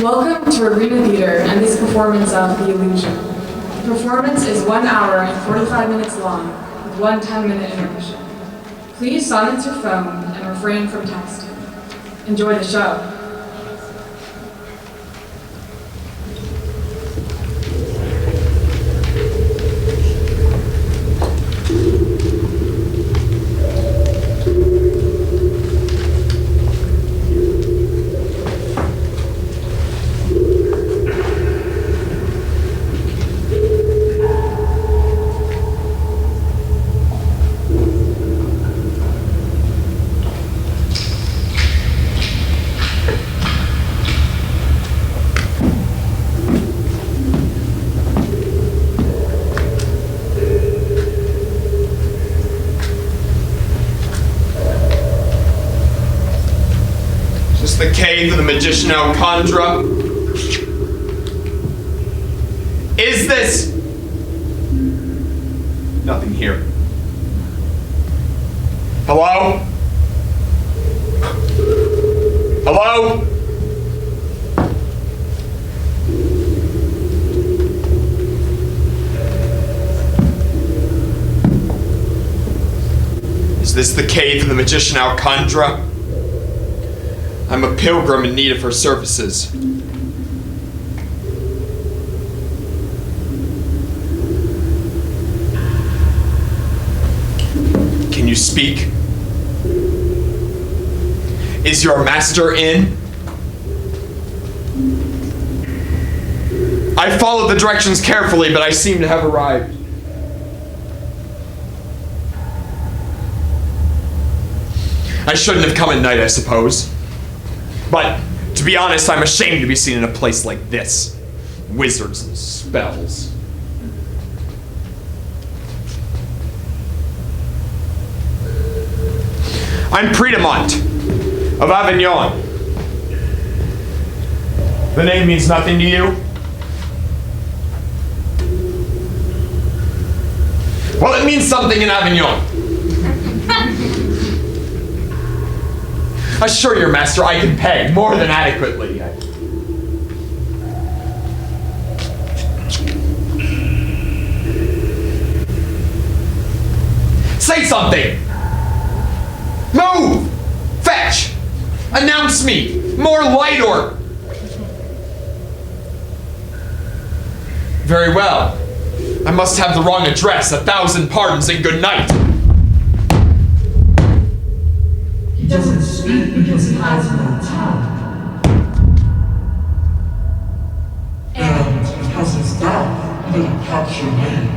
Welcome to Arena Theater and this performance of The Illusion. The performance is 1 hour and 45 minutes long, with one 10-minute intermission. Please silence your phone and refrain from texting. Enjoy the show. The cave of the magician Alcandra. Is this? Nothing here. Hello? Hello? Is this the cave of the magician Alcandra? I'm a pilgrim in need of her services. Can you speak? Is your master in? I followed the directions carefully, but I seem to have arrived. I shouldn't have come at night, I suppose. But, to be honest, I'm ashamed to be seen in a place like this. Wizards and spells. I'm Priedemont of Avignon. The name means nothing to you? Well, it means something in Avignon. Assure your master I can pay more than adequately. Say something! Move! Fetch! Announce me! More light orb! Very well. I must have the wrong address. 1,000 pardons and good night. He doesn't speak because he has no tongue. And because he's deaf, he didn't catch your name.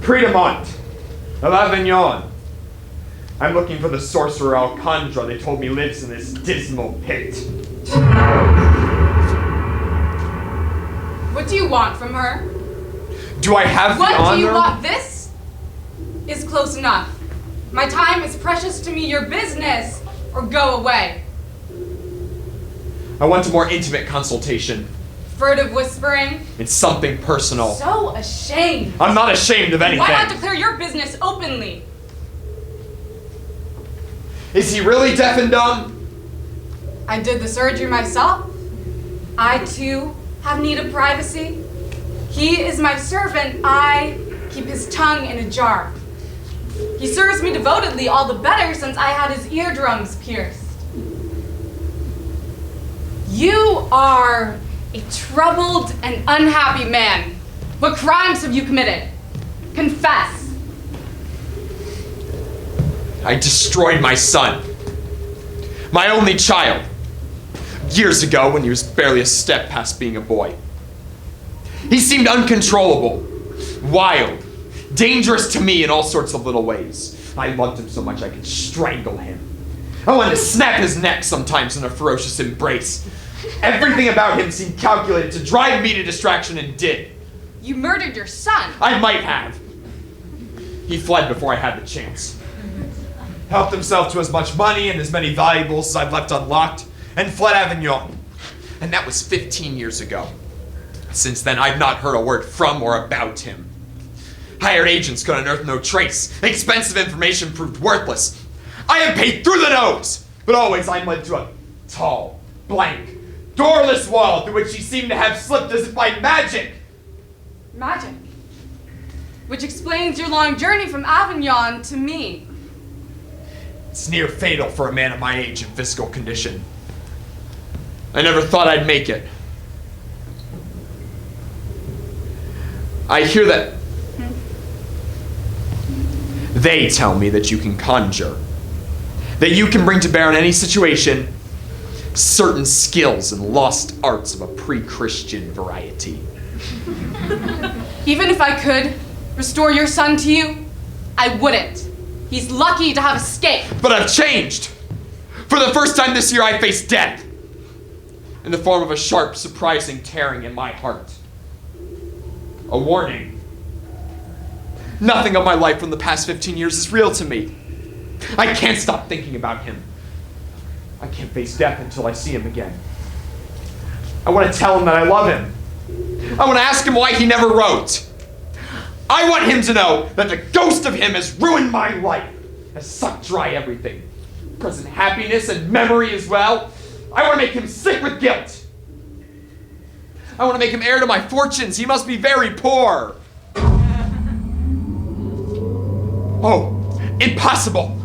Priedemont of Avignon. I'm looking for the sorcerer Alcandra. They told me lives in this dismal pit. What do you want from her? Do I have the honor? What do you want? This is close enough. My time is precious to me. Your business, or go away. I want a more intimate consultation. Furtive whispering. It's something personal. So ashamed. I'm not ashamed of anything. Why not declare your business openly? Is he really deaf and dumb? I did the surgery myself. I too have need of privacy. He is my servant. I keep his tongue in a jar. He serves me devotedly, all the better since I had his eardrums pierced. You are a troubled and unhappy man. What crimes have you committed? Confess. I destroyed my son. My only child. Years ago when he was barely a step past being a boy. He seemed uncontrollable, wild, dangerous to me in all sorts of little ways. I loved him so much I could strangle him. I wanted to snap his neck sometimes in a ferocious embrace. Everything about him seemed calculated to drive me to distraction and did. You murdered your son. I might have. He fled before I had the chance. Helped himself to as much money and as many valuables as I've left unlocked, and fled Avignon. And that was 15 years ago. Since then, I've not heard a word from or about him. Hired agents could unearth no trace. Expensive information proved worthless. I have paid through the nose, but always I'm led to a tall, blank, doorless wall through which she seemed to have slipped as if by magic. Magic. Which explains your long journey from Avignon to me. It's near fatal for a man of my age and physical condition. I never thought I'd make it. I hear that they tell me that you can conjure, that you can bring to bear on any situation certain skills and lost arts of a pre-Christian variety. Even if I could restore your son to you, I wouldn't. He's lucky to have escaped. But I've changed. For the first time this year, I face death in the form of a sharp, surprising tearing in my heart. A warning. Nothing of my life from the past 15 years is real to me. I can't stop thinking about him. I can't face death until I see him again. I want to tell him that I love him. I want to ask him why he never wrote. I want him to know that the ghost of him has ruined my life, has sucked dry everything. Present happiness and memory as well. I want to make him sick with guilt. I want to make him heir to my fortunes. He must be very poor. Oh, impossible.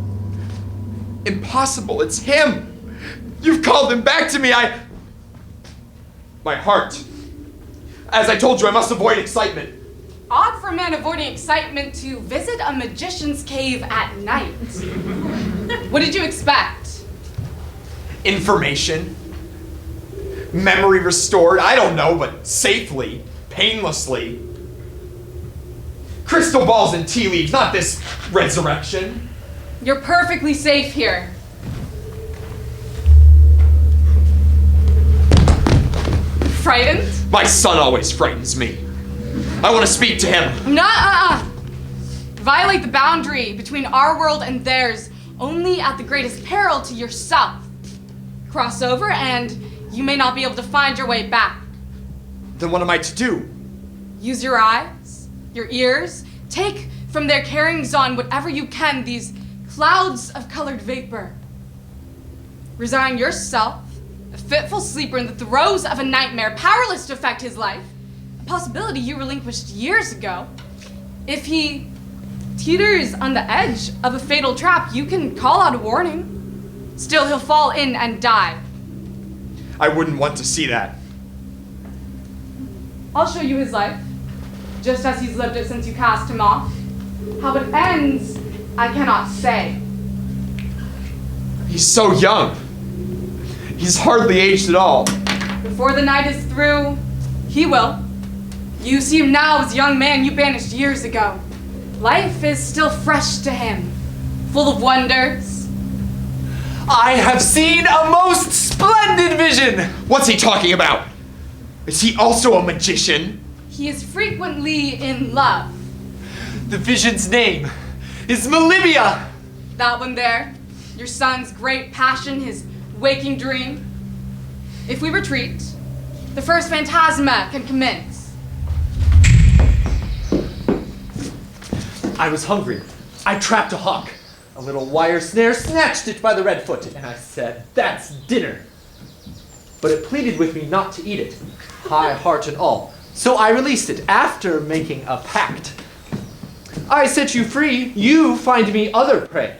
Impossible. It's him. You've called him back to me. My heart. As I told you, I must avoid excitement. Odd for a man avoiding excitement to visit a magician's cave at night. What did you expect? Information. Memory restored. I don't know, but safely, painlessly. Crystal balls and tea leaves, not this resurrection. You're perfectly safe here. Frightened? My son always frightens me. I want to speak to him. Nuh-uh. Violate the boundary between our world and theirs only at the greatest peril to yourself. Cross over and you may not be able to find your way back. Then what am I to do? Use your eyes, your ears, take from their carryings on whatever you can, these clouds of colored vapor. Resign yourself, a fitful sleeper in the throes of a nightmare, powerless to affect his life, a possibility you relinquished years ago. If he teeters on the edge of a fatal trap, you can call out a warning. Still, he'll fall in and die. I wouldn't want to see that. I'll show you his life, just as he's lived it since you cast him off. How it ends, I cannot say. He's so young. He's hardly aged at all. Before the night is through, he will. You see him now as a young man you banished years ago. Life is still fresh to him, full of wonders. I have seen a most splendid vision! What's he talking about? Is he also a magician? He is frequently in love. The vision's name is Melibea! That one there, your son's great passion, his waking dream. If we retreat, the first phantasma can commence. I was hungry. I trapped a hawk. A little wire snare snatched it by the red foot, and I said, "That's dinner." But it pleaded with me not to eat it, high heart and all. So I released it after making a pact. I set you free, you find me other prey.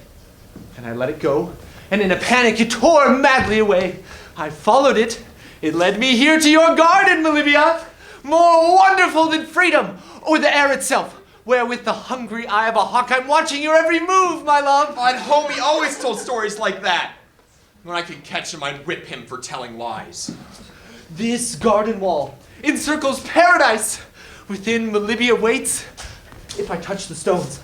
And I let it go, and in a panic it tore madly away. I followed it. It led me here to your garden, Melibea. More wonderful than freedom, or the air itself, where with the hungry eye of a hawk I'm watching your every move, my love. At home, he always told stories like that. When I could catch him, I'd whip him for telling lies. This garden wall encircles paradise. Within Melibea waits. If I touch the stones,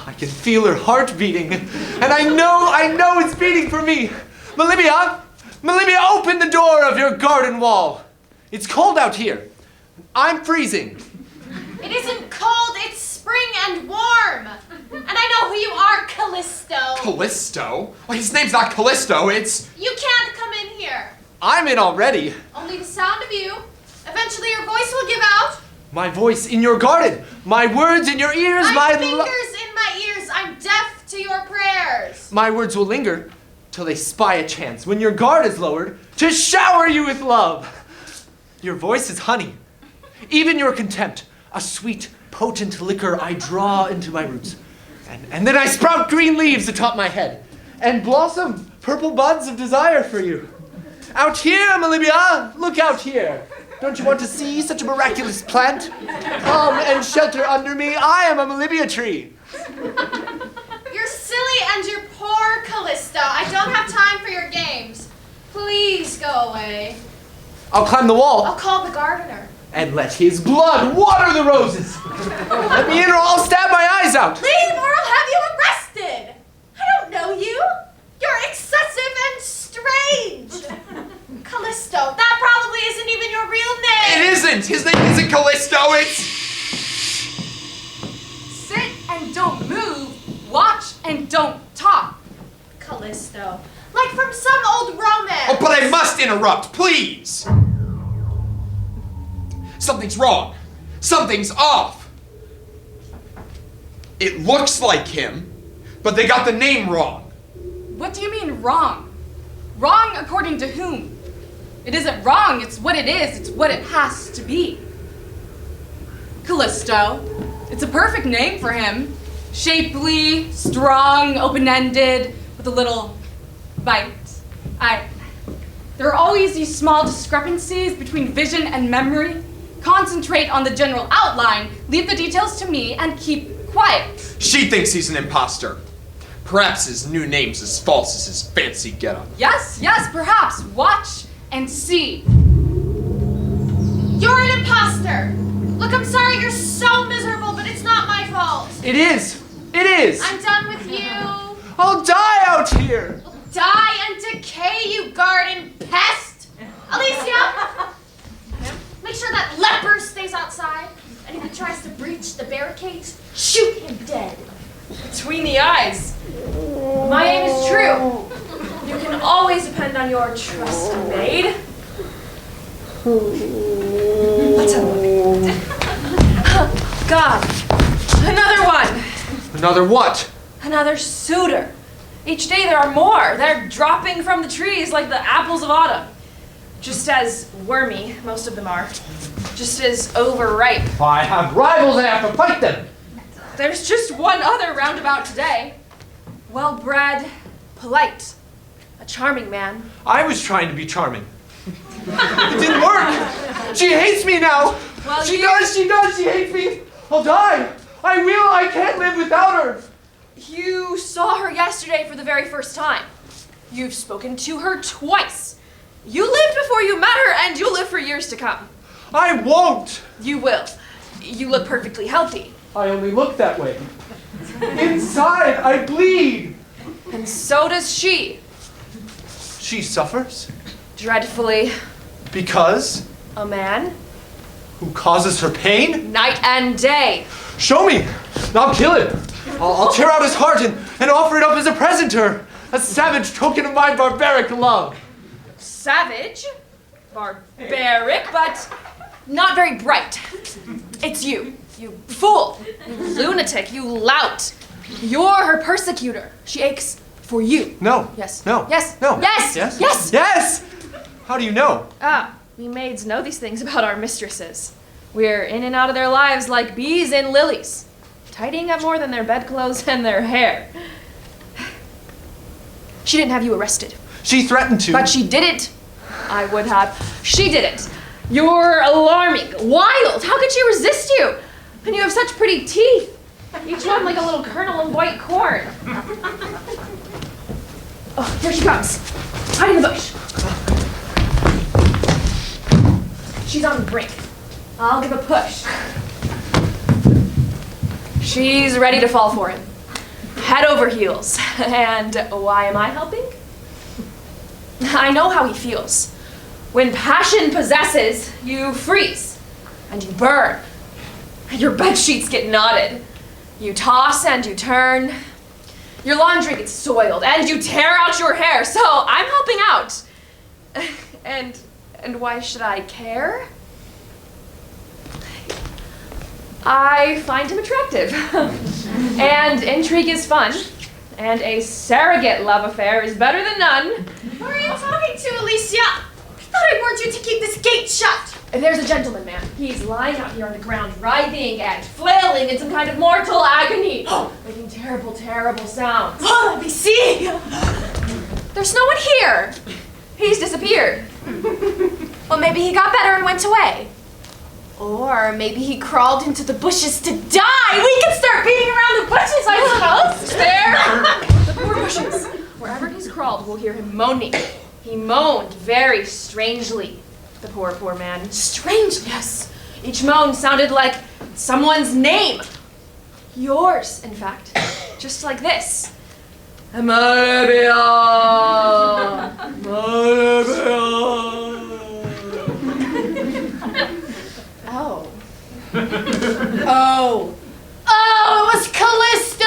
I can feel her heart beating. And I know it's beating for me. Melibea, open the door of your garden wall. It's cold out here. I'm freezing. It isn't cold, it's spring and warm. And I know who you are, Callisto. Callisto? Well, his name's not Callisto, it's... You can't come in here. I'm in already. Only the sound of you. Eventually your voice will give out. My voice in your garden. My words in your ears. My fingers in my ears. I'm deaf to your prayers. My words will linger till they spy a chance. When your guard is lowered, to shower you with love. Your voice is honey. Even your contempt, a sweet, potent liquor I draw into my roots. And then I sprout green leaves atop my head and blossom purple buds of desire for you. Out here, Melibea, look out here. Don't you want to see such a miraculous plant? Come and shelter under me. I am a Melibea tree. You're silly and you're poor, Callisto. I don't have time for your games. Please go away. I'll climb the wall I'll call the gardener. and let his blood water the roses. Let me in or I'll stab my eyes out. Leave or I'll have you arrested. I don't know you. You're excessive and strange. Callisto, that probably isn't even your real name. It isn't! His name isn't Callisto, it's... Sit and don't move. Watch and don't talk. Callisto. Like from some old romance. Oh, but I must interrupt, please! Something's wrong. Something's off. It looks like him, but they got the name wrong. What do you mean wrong? Wrong according to whom? It isn't wrong, it's what it is, it's what it has to be. Callisto. It's a perfect name for him. Shapely, strong, open-ended, with a little bite. There are always these small discrepancies between vision and memory. Concentrate on the general outline, leave the details to me, and keep quiet. She thinks he's an imposter. Perhaps his new name's as false as his fancy getup. Yes, perhaps. Watch and see. You're an imposter. Look, I'm sorry you're so miserable, but it's not my fault. It is. It is. I'm done with you. I'll die out here. Die and decay, you garden pest. Alicia, make sure that leper stays outside. And if he tries to breach the barricades, shoot him dead. Between the eyes. My aim is true. You can always depend on your trusty maid. Let's have a look. God, another one. Another what? Another suitor. Each day there are more. They're dropping from the trees like the apples of autumn. Just as wormy, most of them are. Just as overripe. If I have rivals, I have to fight them. There's just one other roundabout today. Well-bred, polite, a charming man. I was trying to be charming. It didn't work. She hates me now. Well, She does, she hates me. I'll die. I can't live without her. You saw her yesterday for the very first time. You've spoken to her twice. You lived before you met her, and you'll live for years to come. I won't. You will. You look perfectly healthy. I only look that way. Inside, I bleed. And so does she. She suffers Dreadfully. because A man, who causes her pain? night and day. Show me. I'll kill him. I'll tear out his heart and offer it up as a present to her. A savage token of my barbaric love. Savage, barbaric, but not very bright. It's you. You fool. You lunatic. You lout. You're her persecutor. She aches for you. No. Yes. No. Yes. No. Yes. Yes. Yes. Yes. How do you know? Ah, we maids know these things about our mistresses. We're in and out of their lives like bees in lilies, tidying up more than their bedclothes and their hair. She didn't have you arrested, She threatened to. but she didn't. I would have. She didn't. You're alarming, wild. How could she resist you? And you have such pretty teeth, each one like a little kernel of white corn. Oh, here she comes. Hide in the bush. She's on the brink. I'll give a push. She's ready to fall for him. Head over heels. And why am I helping? I know how he feels. When passion possesses, you freeze and you burn. And your bed sheets get knotted. You toss and you turn. Your laundry gets soiled and you tear out your hair. So I'm helping out. And why should I care? I find him attractive. And intrigue is fun. And a surrogate love affair is better than none. Who are you talking to, Alicia? Alicia! I thought I warned you to keep this gate shut! There's a gentleman, ma'am. He's lying out here on the ground, writhing and flailing in some kind of mortal agony, making terrible, terrible sounds. Oh, let me see! There's no one here. He's disappeared. Well, maybe he got better and went away. Or maybe he crawled into the bushes to die! We can start beating around the bushes, I suppose! There! The poor bushes. Wherever he's crawled, we'll hear him moaning. He moaned very strangely. The poor, poor man. Strange. Yes. Each moan sounded like someone's name. Yours, in fact. Just like this. Olivia! Oh. Oh. Oh, it was Callisto!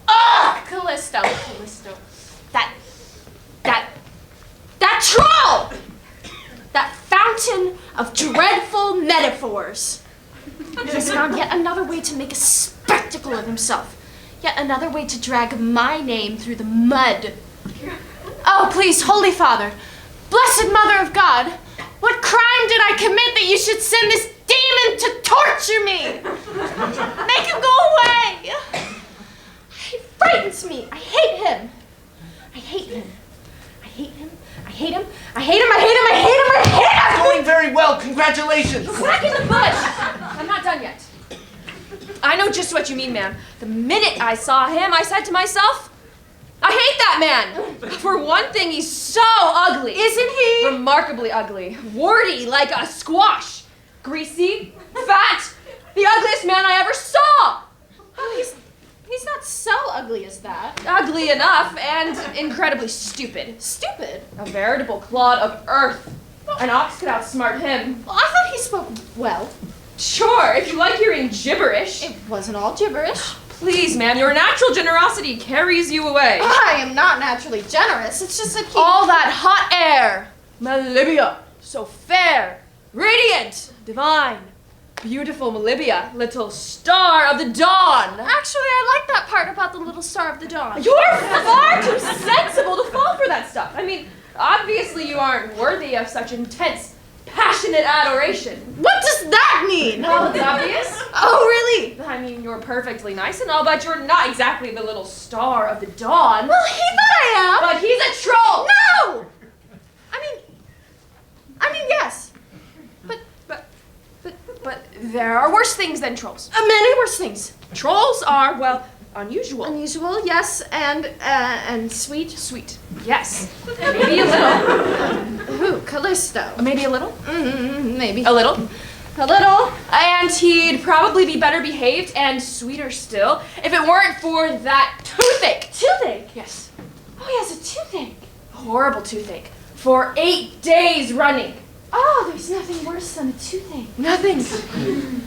Ugh! Callisto. Callisto. That troll! That fountain of dreadful metaphors. He's found yet another way to make a spectacle of himself. Yet another way to drag my name through the mud. Oh, please, Holy Father, Blessed Mother of God, what crime did I commit that you should send this demon to torture me? Make him go away. He frightens me. I hate him. I hate him. I hate him. I hate him. I hate him. I hate him. I hate him. I hate him. Going very well. Congratulations. Back in the bush! I'm not done yet. I know just what you mean, ma'am. The minute I saw him, I said to myself, I hate that man! For one thing, he's so ugly. Isn't he? Remarkably ugly. Warty like a squash. Greasy, fat, the ugliest man I ever saw! Oh, he's not so ugly as that. Ugly enough and incredibly stupid. Stupid. A veritable clod of earth. An ox could outsmart him. Well, I thought he spoke well. Sure, if you like hearing gibberish. It wasn't all gibberish. Please, ma'am, your natural generosity carries you away. I am not naturally generous. It's just that he... All that hot air. Melibea, so fair, radiant, divine. Beautiful Melibea, little star of the dawn. Actually, I like that part about the little star of the dawn. You're far too sensible to fall for that stuff. I mean, obviously you aren't worthy of such intense, passionate adoration. What does that mean? Well, it's obvious. Oh, really? I mean, you're perfectly nice and all, but you're not exactly the little star of the dawn. Well, he thought I am. But he's a troll. No! I mean, yes. But there are worse things than trolls. Many worse things. Trolls are, well, unusual. Unusual, yes, and sweet. Sweet. Yes. Maybe a little. Who? Callisto. Maybe a little. Maybe. A little. A little. And he'd probably be better behaved and sweeter still if it weren't for that toothache. Toothache? Yes. Oh, he has a toothache. Horrible toothache. For 8 days running. Oh, there's nothing worse than a toothache. Nothing.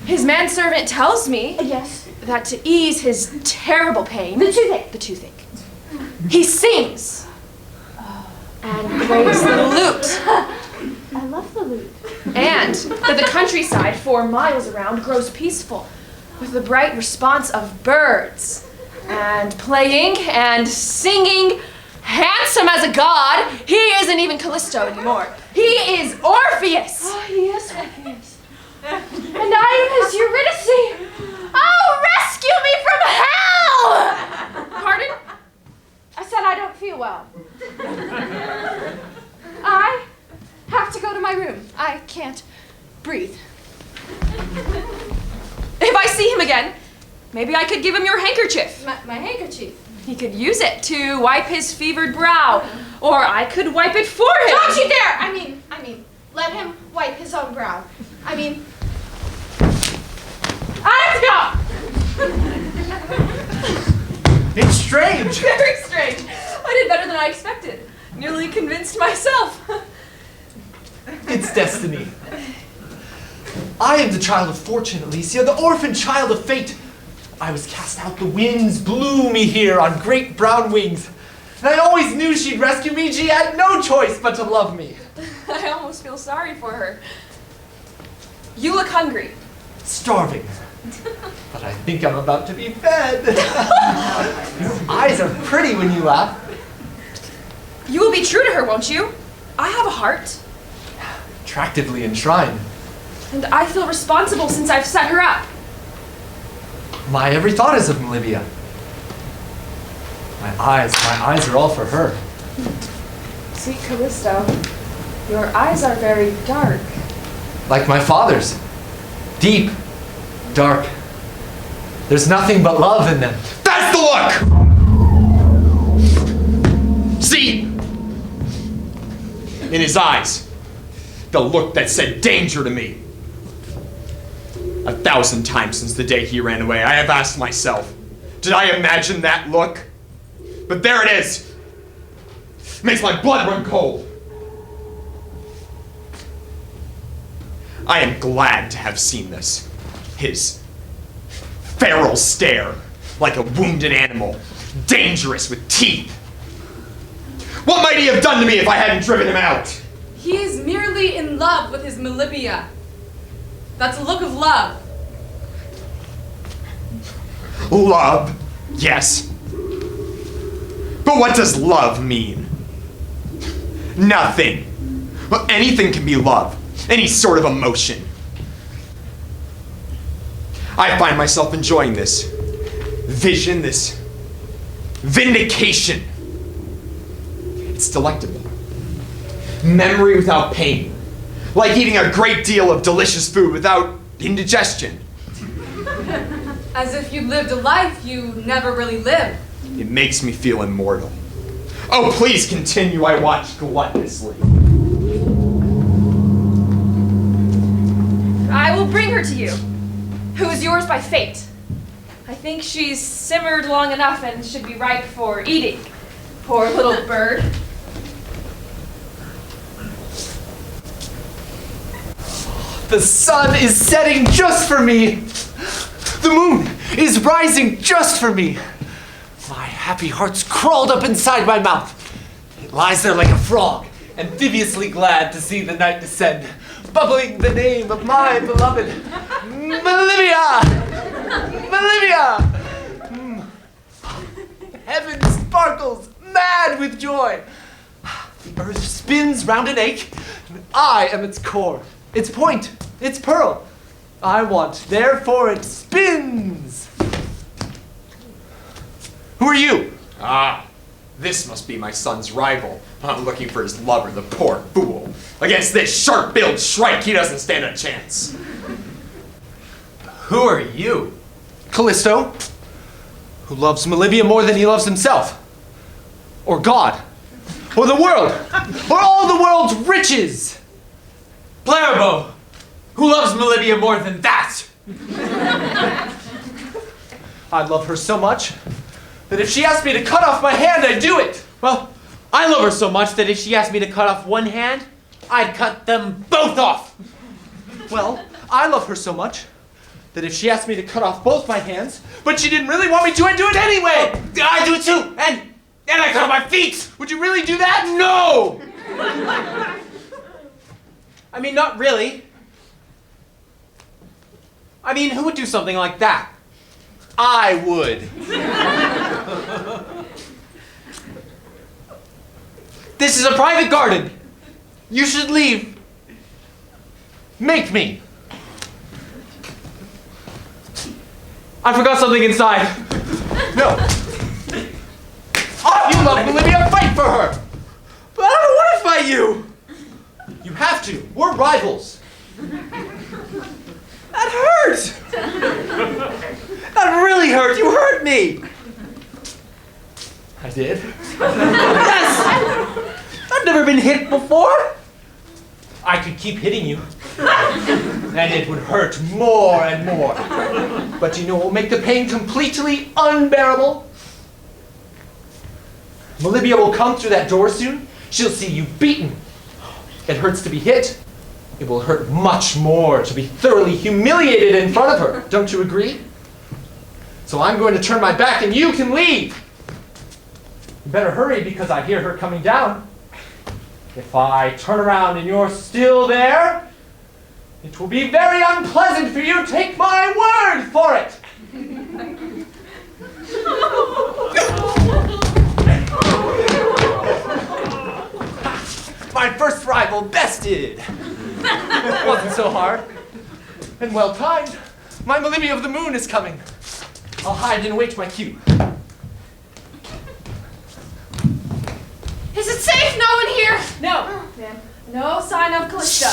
His manservant tells me Yes. that to ease his terrible pain, The toothache. the toothache, he sings and plays the lute. I love the lute. And that the countryside 4 miles around grows peaceful with the bright response of birds and playing and singing. Handsome as a god, he isn't even Callisto anymore. He is Orpheus. Oh, he is Orpheus. And I am his Eurydice. Oh, rescue me from hell! Pardon? I said I don't feel well. I have to go to my room. I can't breathe. If I see him again, maybe I could give him your handkerchief. My handkerchief. He could use it to wipe his fevered brow, or I could wipe it for him. Don't you dare! I mean, let him wipe his own brow. I mean, I have to go! It's strange. Very strange. I did better than I expected. Nearly convinced myself. It's destiny. I am the child of fortune, Alicia, the orphan child of fate. I was cast out, the winds blew me here on great brown wings. And I always knew she'd rescue me. She had no choice but to love me. I almost feel sorry for her. You look hungry. Starving. But I think I'm about to be fed. Your eyes are pretty when you laugh. You will be true to her, won't you? I have a heart, Attractively enshrined. and I feel responsible since I've set her up. My every thought is of Melibea. My eyes are all for her. Sweet Callisto, your eyes are very dark. Like my father's. Deep, dark. There's nothing but love in them. That's the look! See? In his eyes. The look that said danger to me. 1,000 times since the day he ran away, I have asked myself, did I imagine that look? But there it is. Makes my blood run cold. I am glad to have seen this. His feral stare, like a wounded animal, dangerous with teeth. What might he have done to me if I hadn't driven him out? He is merely in love with his Melibea. That's a look of love. Love, yes. But what does love mean? Nothing. Well, anything can be love. Any sort of emotion. I find myself enjoying this vision, this vindication. It's delectable. Memory without pain. Like eating a great deal of delicious food without indigestion. As if you lived a life you never really lived. It makes me feel immortal. Oh, please continue, I watch gluttonously. I will bring her to you, who is yours by fate. I think she's simmered long enough and should be ripe for eating. Poor little bird. The sun is setting just for me. The moon is rising just for me. My happy heart's crawled up inside my mouth. It lies there like a frog, amphibiously glad to see the night descend, bubbling the name of my beloved Melibea! Melibea! Heaven sparkles mad with joy. The earth spins round an ache, and I am its core, its point, its pearl. I want, therefore it spins. Who are you? Ah, this must be my son's rival. I'm looking for his lover, the poor fool. Against this sharp-billed shrike, he doesn't stand a chance. Who are you? Callisto, who loves Melibea more than he loves himself, or God, or the world, or all the world's riches. Blarabo, who loves Melibea more than that? I love her so much that if she asked me to cut off my hand, I'd do it. Well, I love her so much that if she asked me to cut off one hand, I'd cut them both off. Well, I love her so much that if she asked me to cut off both my hands, but she didn't really want me to, I'd do it anyway. I do it too, and I cut off my feet. Would you really do that? No! I mean, not really. I mean, who would do something like that? I would. This is a private garden. You should leave. Make me. I forgot something inside. No. Oh, you love Melibea, fight for her. But I don't want to fight you. You have to. We're rivals. That hurt. That really hurt. You hurt me. I did. Yes. I've never been hit before. I could keep hitting you. And it would hurt more and more. But you know what will make the pain completely unbearable? Melibea will come through that door soon. She'll see you beaten. It hurts to be hit. It will hurt much more to be thoroughly humiliated in front of her. Don't you agree? So I'm going to turn my back and you can leave. You better hurry because I hear her coming down. If I turn around and you're still there, it will be very unpleasant for you. Take my word for it. My first did. Wasn't so hard. And well timed. My Melibea of the Moon is coming. I'll hide and wait my cue. Is it safe? No one here? No, ma'am. No sign of Callisto.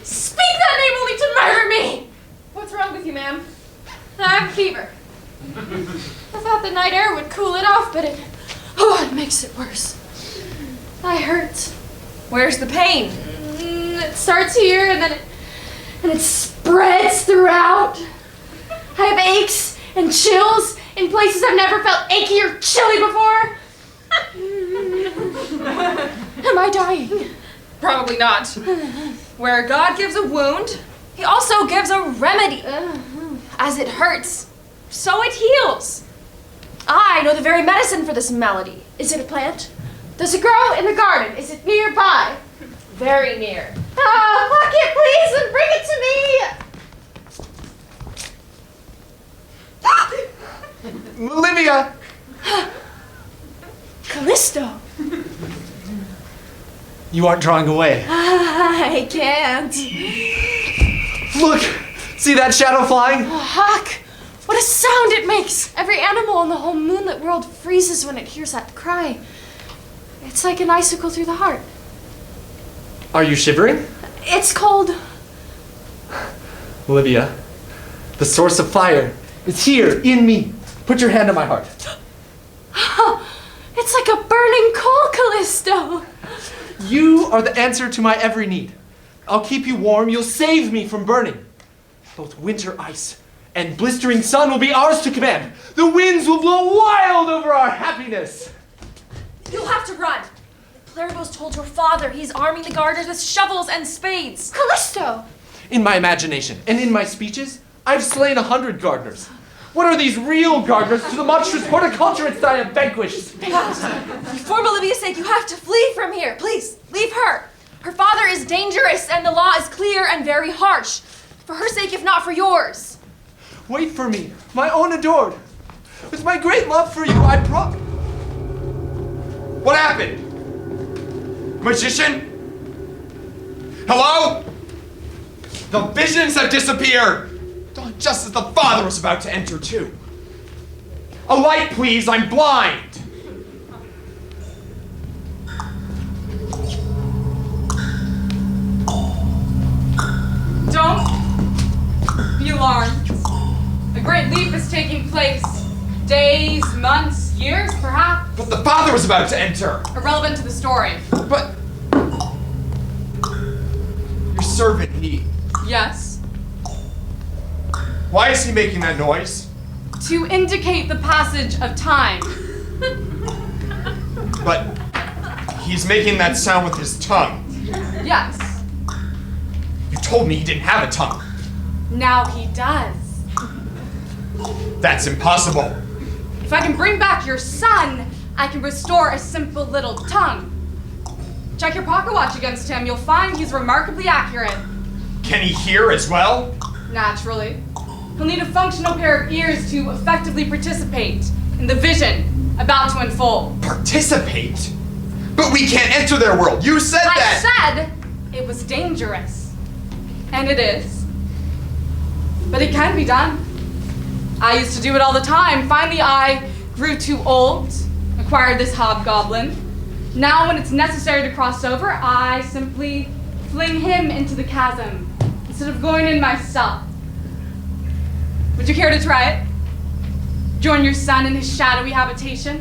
Speak that name only to murder me! What's wrong with you, ma'am? I have a fever. I thought the night air would cool it off, but it makes it worse. I hurt. Where's the pain? It starts here and then it spreads throughout. I have aches and chills in places I've never felt achy or chilly before. Am I dying? Probably not. Where God gives a wound, he also gives a remedy. As it hurts, so it heals. I know the very medicine for this malady. Is it a plant? Does it grow in the garden? Is it nearby? Very near. Oh, pluck it, please, and bring it to me! Melibea! Callisto! You aren't drawing away. I can't. Look! See that shadow flying? A hawk! What a sound it makes! Every animal in the whole moonlit world freezes when it hears that cry. It's like an icicle through the heart. Are you shivering? It's cold. Melibea, the source of fire is here in me. Put your hand on my heart. It's like a burning coal, Callisto. You are the answer to my every need. I'll keep you warm. You'll save me from burning. Both winter ice and blistering sun will be ours to command. The winds will blow wild over our happiness. You'll have to run. Clerigo's told your father he's arming the gardeners with shovels and spades. Callisto! In my imagination and in my speeches, I've slain 100 gardeners. What are these real gardeners to the monstrous horticulturists I have vanquished? For Melibea's sake, you have to flee from here. Please, leave her. Her father is dangerous, and the law is clear and very harsh. For her sake, if not for yours. Wait for me, my own adored. With my great love for you, What happened? Magician? Hello? The visions have disappeared! Just as the father was about to enter, too. A light, please, I'm blind! Don't be alarmed. A great leap is taking place. Days, months, years, perhaps. But the father was about to enter! Irrelevant to the story. But... Your servant, he... Yes. Why is he making that noise? To indicate the passage of time. But... He's making that sound with his tongue. Yes. You told me he didn't have a tongue. Now he does. That's impossible. If I can bring back your son, I can restore a simple little tongue. Check your pocket watch against him. You'll find he's remarkably accurate. Can he hear as well? Naturally. He'll need a functional pair of ears to effectively participate in the vision about to unfold. Participate? But we can't enter their world. You said that! I said it was dangerous. And it is. But it can be done. I used to do it all the time. Finally, I grew too old, acquired this hobgoblin. Now, when it's necessary to cross over, I simply fling him into the chasm instead of going in myself. Would you care to try it? Join your son in his shadowy habitation?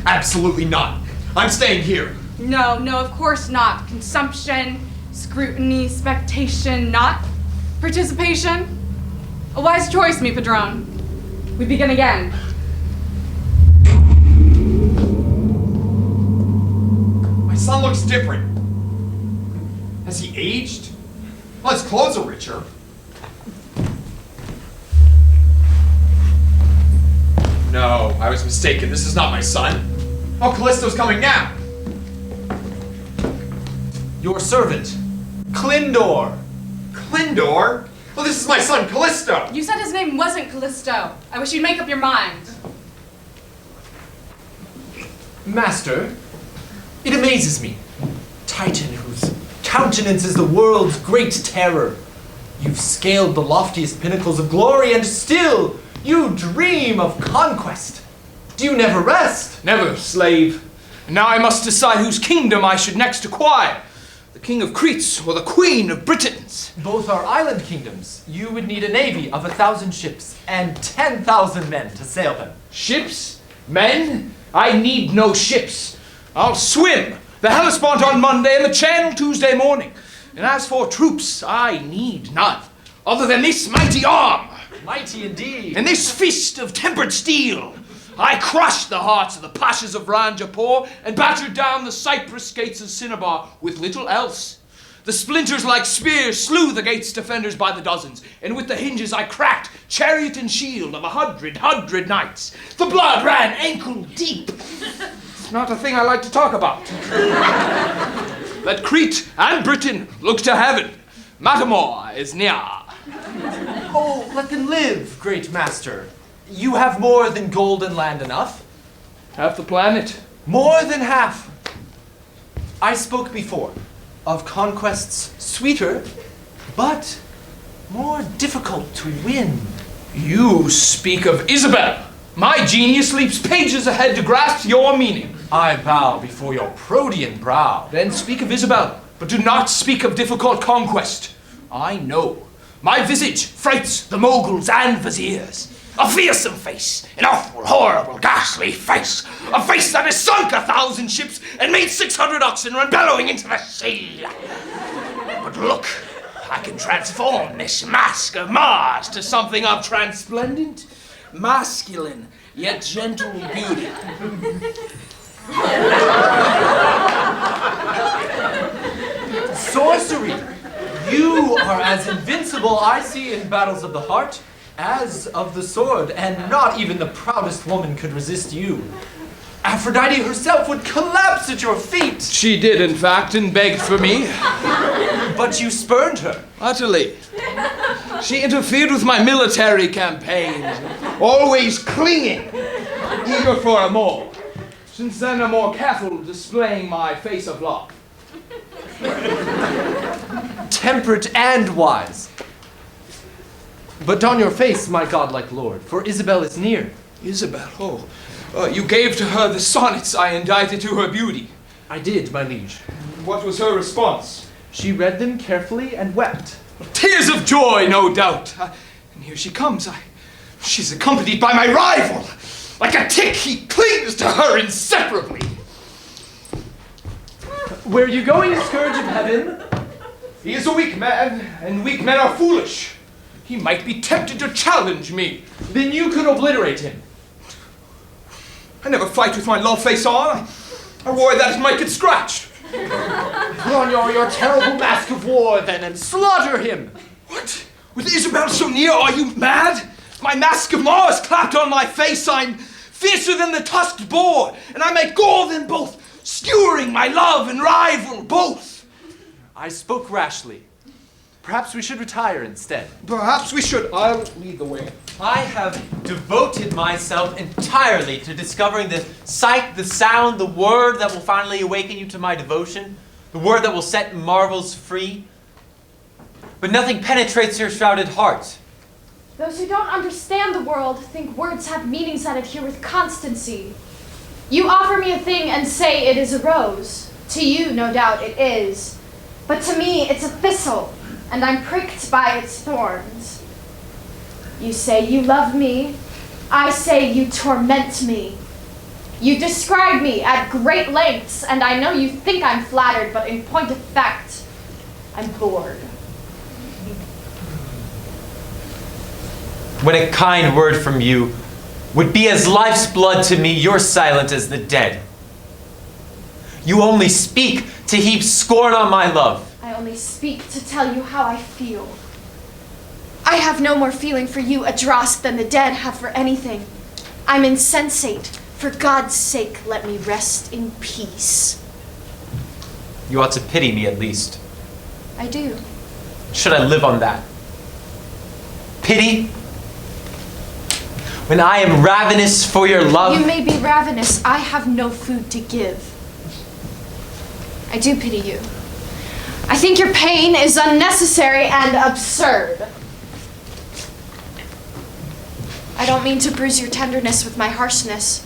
Absolutely not. I'm staying here. No, of course not. Consumption, scrutiny, expectation, not participation. A wise choice, mi padrone. We begin again. My son looks different. Has he aged? Well, his clothes are richer. No, I was mistaken. This is not my son. Oh, Callisto's coming now. Your servant, Clindor. Clindor? Well, this is my son, Callisto. You said his name wasn't Callisto. I wish you'd make up your mind. Master, it amazes me. Titan whose countenance is the world's great terror. You've scaled the loftiest pinnacles of glory, and still you dream of conquest. Do you never rest? Never, slave. And now I must decide whose kingdom I should next acquire. The king of Crete or the queen of Britons. Both are island kingdoms. You would need a navy of 1,000 ships and 10,000 men to sail them. Ships? Men? I need no ships. I'll swim the Hellespont on Monday and the Channel Tuesday morning. And as for troops, I need none, other than this mighty arm. Mighty indeed. And this fist of tempered steel. I crushed the hearts of the pashas of Ranjapur and battered down the cypress gates of Cinnabar with little else. The splinters like spears slew the gate's defenders by the dozens, and with the hinges I cracked chariot and shield of 100 knights. The blood ran ankle deep. It's not a thing I like to talk about. Let Crete and Britain look to heaven. Matamor is near. Oh, let them live, great master. You have more than gold and land enough. Half the planet. More than half. I spoke before of conquests sweeter, but more difficult to win. You speak of Isabel. My genius leaps pages ahead to grasp your meaning. I bow before your Protean brow. Then speak of Isabel, but do not speak of difficult conquest. I know. My visage frights the moguls and viziers. A fearsome face, an awful, horrible, ghastly face. A face that has sunk 1,000 ships and made 600 oxen run bellowing into the sea. But look, I can transform this mask of Mars to something of transplendent, masculine, yet gentle beauty. Sorcery! You are as invincible, I see, in battles of the heart as of the sword, and not even the proudest woman could resist you. Aphrodite herself would collapse at your feet. She did, in fact, and begged for me. But you spurned her. Utterly. She interfered with my military campaigns, always clinging, eager for a more. Since then, I'm more careful displaying my face of love. Temperate and wise. But on your face, my godlike lord, for Isabel is near. Isabel, you gave to her the sonnets I indited to her beauty. I did, my liege. What was her response? She read them carefully and wept. Tears of joy, no doubt. And here she comes. She's accompanied by my rival. Like a tick, he clings to her inseparably. Where are you going, scourge of heaven? He is a weak man, and weak men are foolish. He might be tempted to challenge me. Then you could obliterate him. I never fight with my love face on. I worry that it might get scratched. Put on your terrible mask of war, then, and slaughter him. What? With Isabel so near, are you mad? My mask of Mars clapped on my face, I'm fiercer than the tusked boar, and I may gore them both, skewering my love and rival both. I spoke rashly. Perhaps we should retire instead. Perhaps we should. I'll lead the way. I have devoted myself entirely to discovering the sight, the sound, the word that will finally awaken you to my devotion, the word that will set marvels free. But nothing penetrates your shrouded heart. Those who don't understand the world think words have meanings that adhere with constancy. You offer me a thing and say it is a rose. To you, no doubt, it is. But to me, it's a thistle, and I'm pricked by its thorns. You say you love me. I say you torment me. You describe me at great lengths, and I know you think I'm flattered, but in point of fact, I'm bored. When a kind word from you would be as life's blood to me, you're silent as the dead. You only speak to heap scorn on my love. I only speak to tell you how I feel. I have no more feeling for you, Adrast, than the dead have for anything. I'm insensate. For God's sake, let me rest in peace. You ought to pity me at least. I do. Should I live on that? Pity? When I am ravenous for your love? You may be ravenous. I have no food to give. I I do pity you. I think your pain is unnecessary and absurd. I don't mean to bruise your tenderness with my harshness,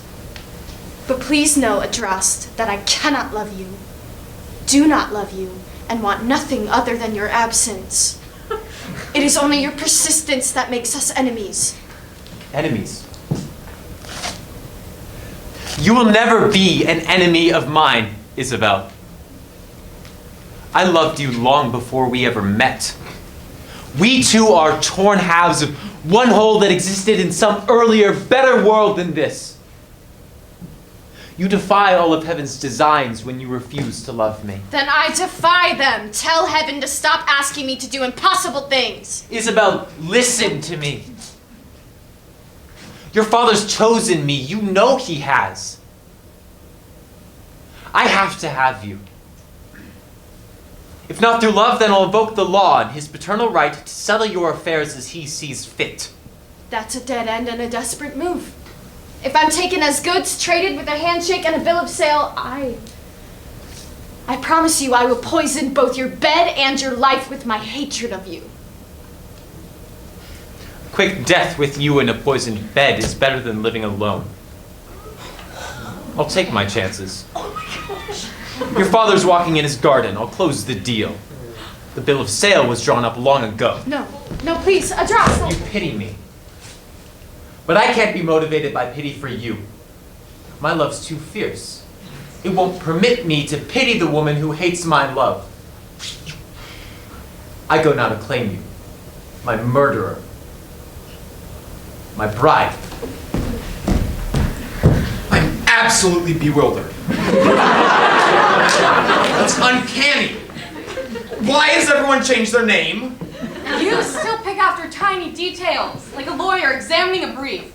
but please know, Adrast, that I cannot love you, do not love you, and want nothing other than your absence. It is only your persistence that makes us enemies. Enemies? You will never be an enemy of mine, Isabel. I loved you long before we ever met. We two are torn halves of one whole that existed in some earlier, better world than this. You defy all of heaven's designs when you refuse to love me. Then I defy them. Tell heaven to stop asking me to do impossible things. Isabel, listen to me. Your father's chosen me. You know he has. I have to have you. If not through love, then I'll invoke the law and his paternal right to settle your affairs as he sees fit. That's a dead end and a desperate move. If I'm taken as goods, traded with a handshake and a bill of sale, I promise you I will poison both your bed and your life with my hatred of you. Quick death with you in a poisoned bed is better than living alone. I'll take my chances. Your father's walking in his garden. I'll close the deal. The bill of sale was drawn up long ago. No, please, Adrast. You pity me. But I can't be motivated by pity for you. My love's too fierce. It won't permit me to pity the woman who hates my love. I go now to claim you, my murderer, my bride. I'm absolutely bewildered. That's uncanny. Why has everyone changed their name? You still pick after tiny details, like a lawyer examining a brief.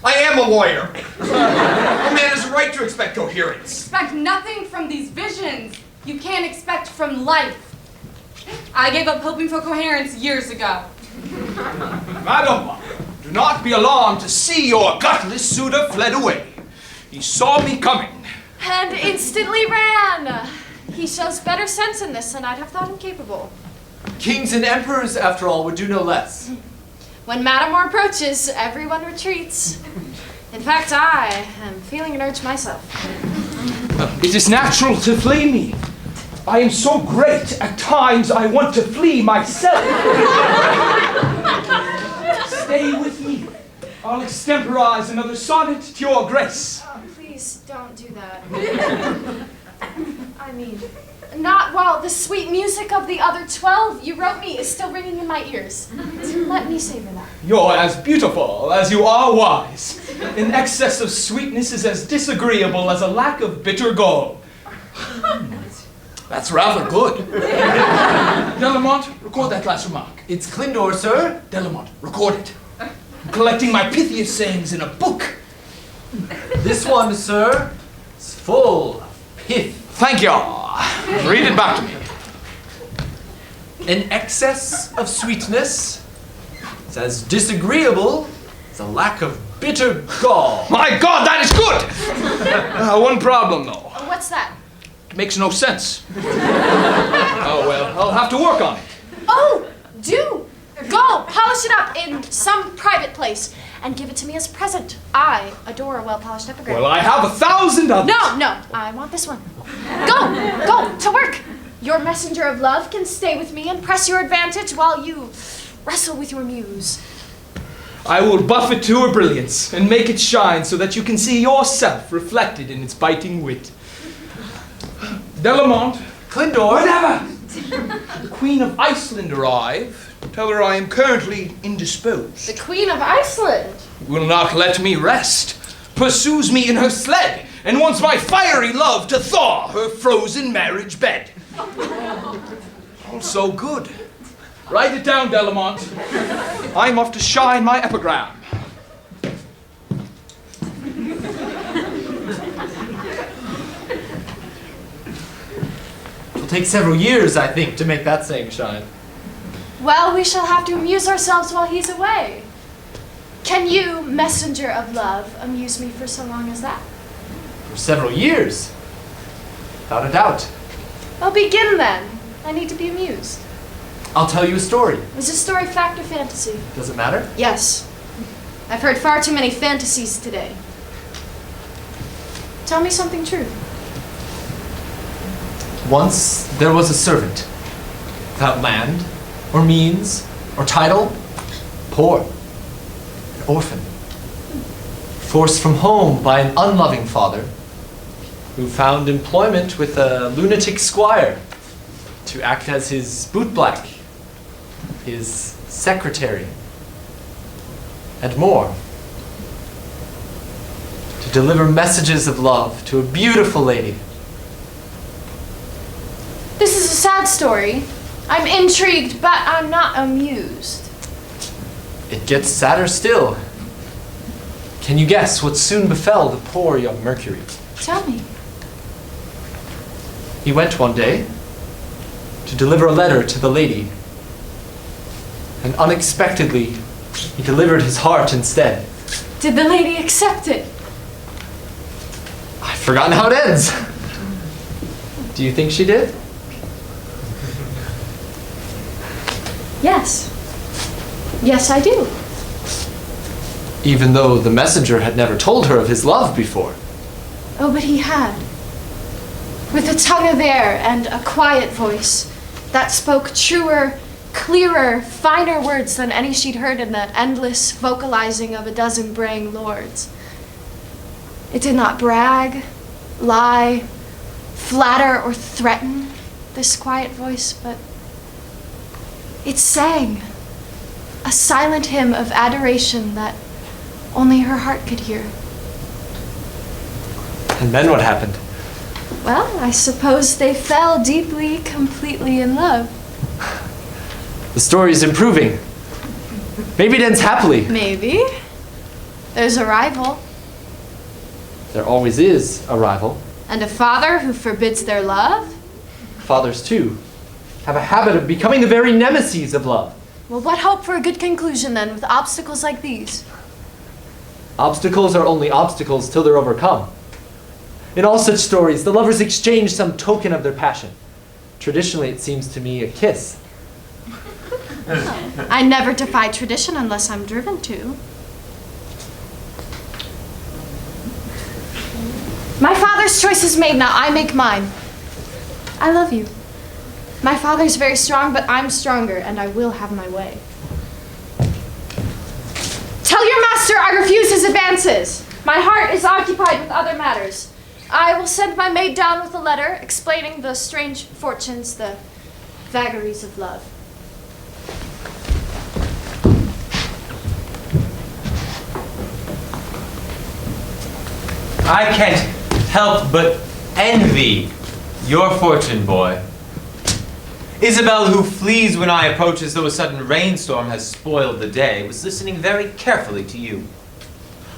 I am a lawyer. A man has a right to expect coherence. Expect nothing from these visions you can't expect from life. I gave up hoping for coherence years ago. Madam, do not be alarmed to see your gutless suitor fled away. He saw me coming. And instantly ran. He shows better sense in this than I'd have thought him capable. Kings and emperors, after all, would do no less. When Matamore approaches, everyone retreats. In fact, I am feeling an urge myself. It is natural to flee me. I am so great, at times I want to flee myself. Stay with me. I'll extemporize another sonnet to your grace. Oh, please don't do that. I mean, not while the sweet music of the other 12 you wrote me is still ringing in my ears. Let me savor that. You're as beautiful as you are wise. An excess of sweetness is as disagreeable as a lack of bitter gall. That's rather good. Delamont, record that last remark. It's Clindor, sir. Delamont, record it. I'm collecting my pithiest sayings in a book. This one, sir, is full of pith. Thank you. Read it back to me. An excess of sweetness is as disagreeable as a lack of bitter gall. My God, that is good! One problem, though. What's that? It makes no sense. Oh, well, I'll have to work on it. Oh, do! Go, polish it up in some private place and give it to me as a present. I adore a well-polished epigram. Well, I have 1,000 others. No, I want this one. Go, to work. Your messenger of love can stay with me and press your advantage while you wrestle with your muse. I will buff it to her brilliance and make it shine so that you can see yourself reflected in its biting wit. Delamont. Clindor. Whatever. The Queen of Iceland arrive. Tell her I am currently indisposed. The Queen of Iceland? Will not let me rest. Pursues me in her sled and wants my fiery love to thaw her frozen marriage bed. All so good. Write it down, Delamont. I'm off to shine my epigram. It'll take several years, I think, to make that saying shine. Well, we shall have to amuse ourselves while he's away. Can you, messenger of love, amuse me for so long as that? For several years. Without a doubt. Well, begin then. I need to be amused. I'll tell you a story. Is this story fact or fantasy? Does it matter? Yes. I've heard far too many fantasies today. Tell me something true. Once there was a servant, without land, or means, or title, poor, an orphan, forced from home by an unloving father, who found employment with a lunatic squire to act as his bootblack, his secretary, and more. To deliver messages of love to a beautiful lady. This is a sad story. I'm intrigued, but I'm not amused. It gets sadder still. Can you guess what soon befell the poor young Mercury? Tell me. He went one day to deliver a letter to the lady, and unexpectedly, he delivered his heart instead. Did the lady accept it? I've forgotten how it ends. Do you think she did? Yes. Yes, I do. Even though the messenger had never told her of his love before. Oh, but he had. With a tongue of air and a quiet voice that spoke truer, clearer, finer words than any she'd heard in the endless vocalizing of a dozen braying lords. It did not brag, lie, flatter, or threaten, this quiet voice, but it sang a silent hymn of adoration that only her heart could hear. And then what happened? Well, I suppose they fell deeply, completely in love. The story is improving. Maybe it ends happily. Maybe. There's a rival. There always is a rival. And a father who forbids their love? Fathers, too, have a habit of becoming the very nemesis of love. Well, what hope for a good conclusion then with obstacles like these? Obstacles are only obstacles till they're overcome. In all such stories, the lovers exchange some token of their passion. Traditionally, it seems to me, a kiss. I never defy tradition unless I'm driven to. My father's choice is made, now I make mine. I love you. My father's very strong, but I'm stronger, and I will have my way. Tell your master I refuse his advances. My heart is occupied with other matters. I will send my maid down with a letter explaining the strange fortunes, the vagaries of love. I can't help but envy your fortune, boy. Isabel, who flees when I approach as though a sudden rainstorm has spoiled the day, was listening very carefully to you.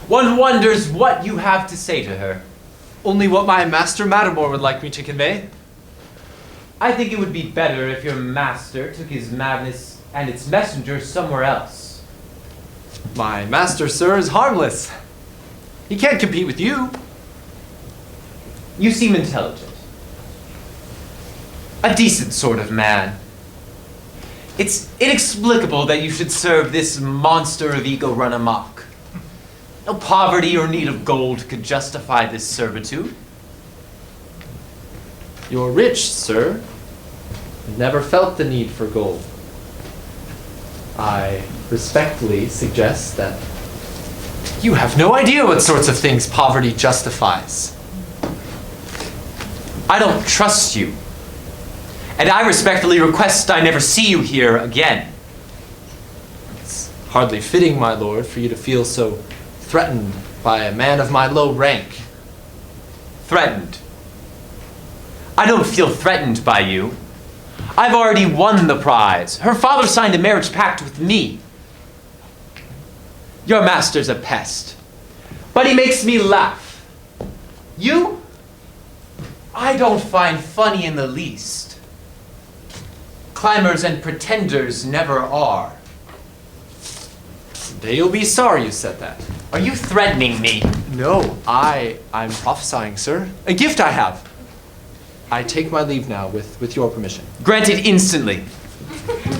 One wonders what you have to say to her. Only what my master Mattermore would like me to convey. I think it would be better if your master took his madness and its messenger somewhere else. My master, sir, is harmless. He can't compete with you. You seem intelligent. A decent sort of man. It's inexplicable that you should serve this monster of ego run amok. No poverty or need of gold could justify this servitude. You're rich, sir. Never felt the need for gold. I respectfully suggest that you have no idea what sorts of things poverty justifies. I don't trust you. And I respectfully request I never see you here again. It's hardly fitting, my lord, for you to feel so threatened by a man of my low rank. Threatened? I don't feel threatened by you. I've already won the prize. Her father signed a marriage pact with me. Your master's a pest, but he makes me laugh. You? I don't find funny in the least. Climbers and pretenders never are. Someday you'll be sorry you said that. Are you threatening me? No, I'm prophesying, sir. A gift I have. I take my leave now, with your permission. Granted instantly.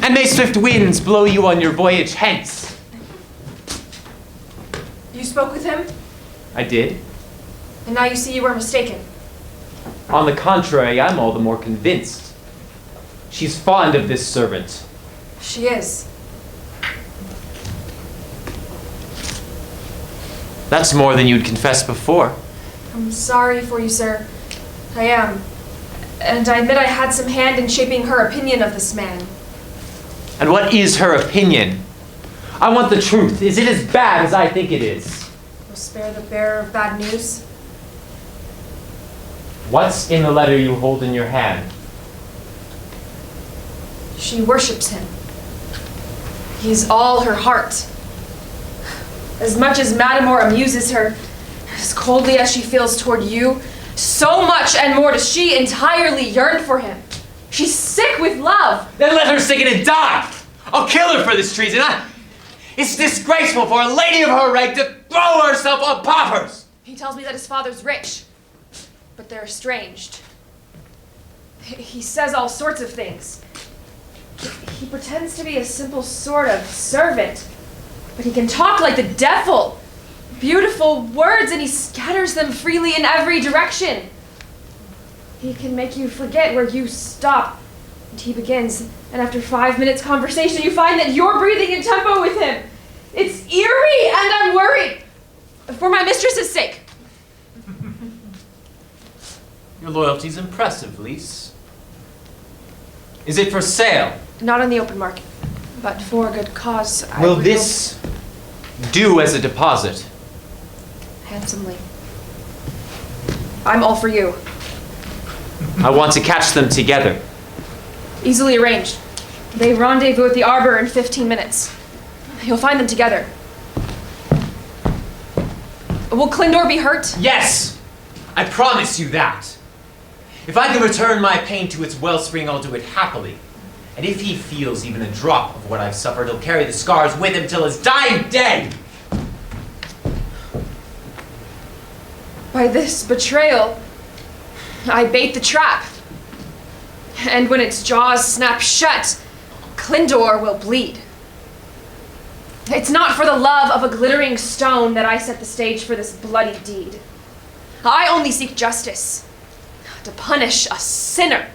And may swift winds blow you on your voyage hence. You spoke with him, I did. and now you see you were mistaken. On the contrary, I'm all the more convinced. She's fond of this servant. She is. That's more than you'd confessed before. I'm sorry for you, sir. I am. And I admit I had some hand in shaping her opinion of this man. And what is her opinion? I want the truth. Is it as bad as I think it is? We'll spare the bearer of bad news. What's in the letter you hold in your hand? She worships him. He's all her heart. As much as Matamore amuses her, as coldly as she feels toward you, so much and more does she entirely yearn for him. She's sick with love. Then let her sink it and die! I'll kill her for this treason. It's disgraceful for a lady of her rank to throw herself on paupers! He tells me that his father's rich, but they're estranged. He says all sorts of things. He pretends to be a simple sort of servant, but he can talk like the devil. Beautiful words, and he scatters them freely in every direction. He can make you forget where you stop and he begins, and after 5 minutes conversation, you find that you're breathing in tempo with him. It's eerie, and I'm worried. For my mistress's sake. Your loyalty's impressive, Lise. Is it for sale? Not on the open market, but for a good cause. I Will would this do as a deposit? hope handsomely. I'm all for you. I want to catch them together. Easily arranged. They rendezvous at the arbor in 15 minutes. You'll find them together. Will Clindor be hurt? Yes! I promise you that. If I can return my pain to its wellspring, I'll do it happily. And if he feels even a drop of what I've suffered, he'll carry the scars with him till his dying day. By this betrayal, I bait the trap. And when its jaws snap shut, Clindor will bleed. It's not for the love of a glittering stone that I set the stage for this bloody deed. I only seek justice, to punish a sinner.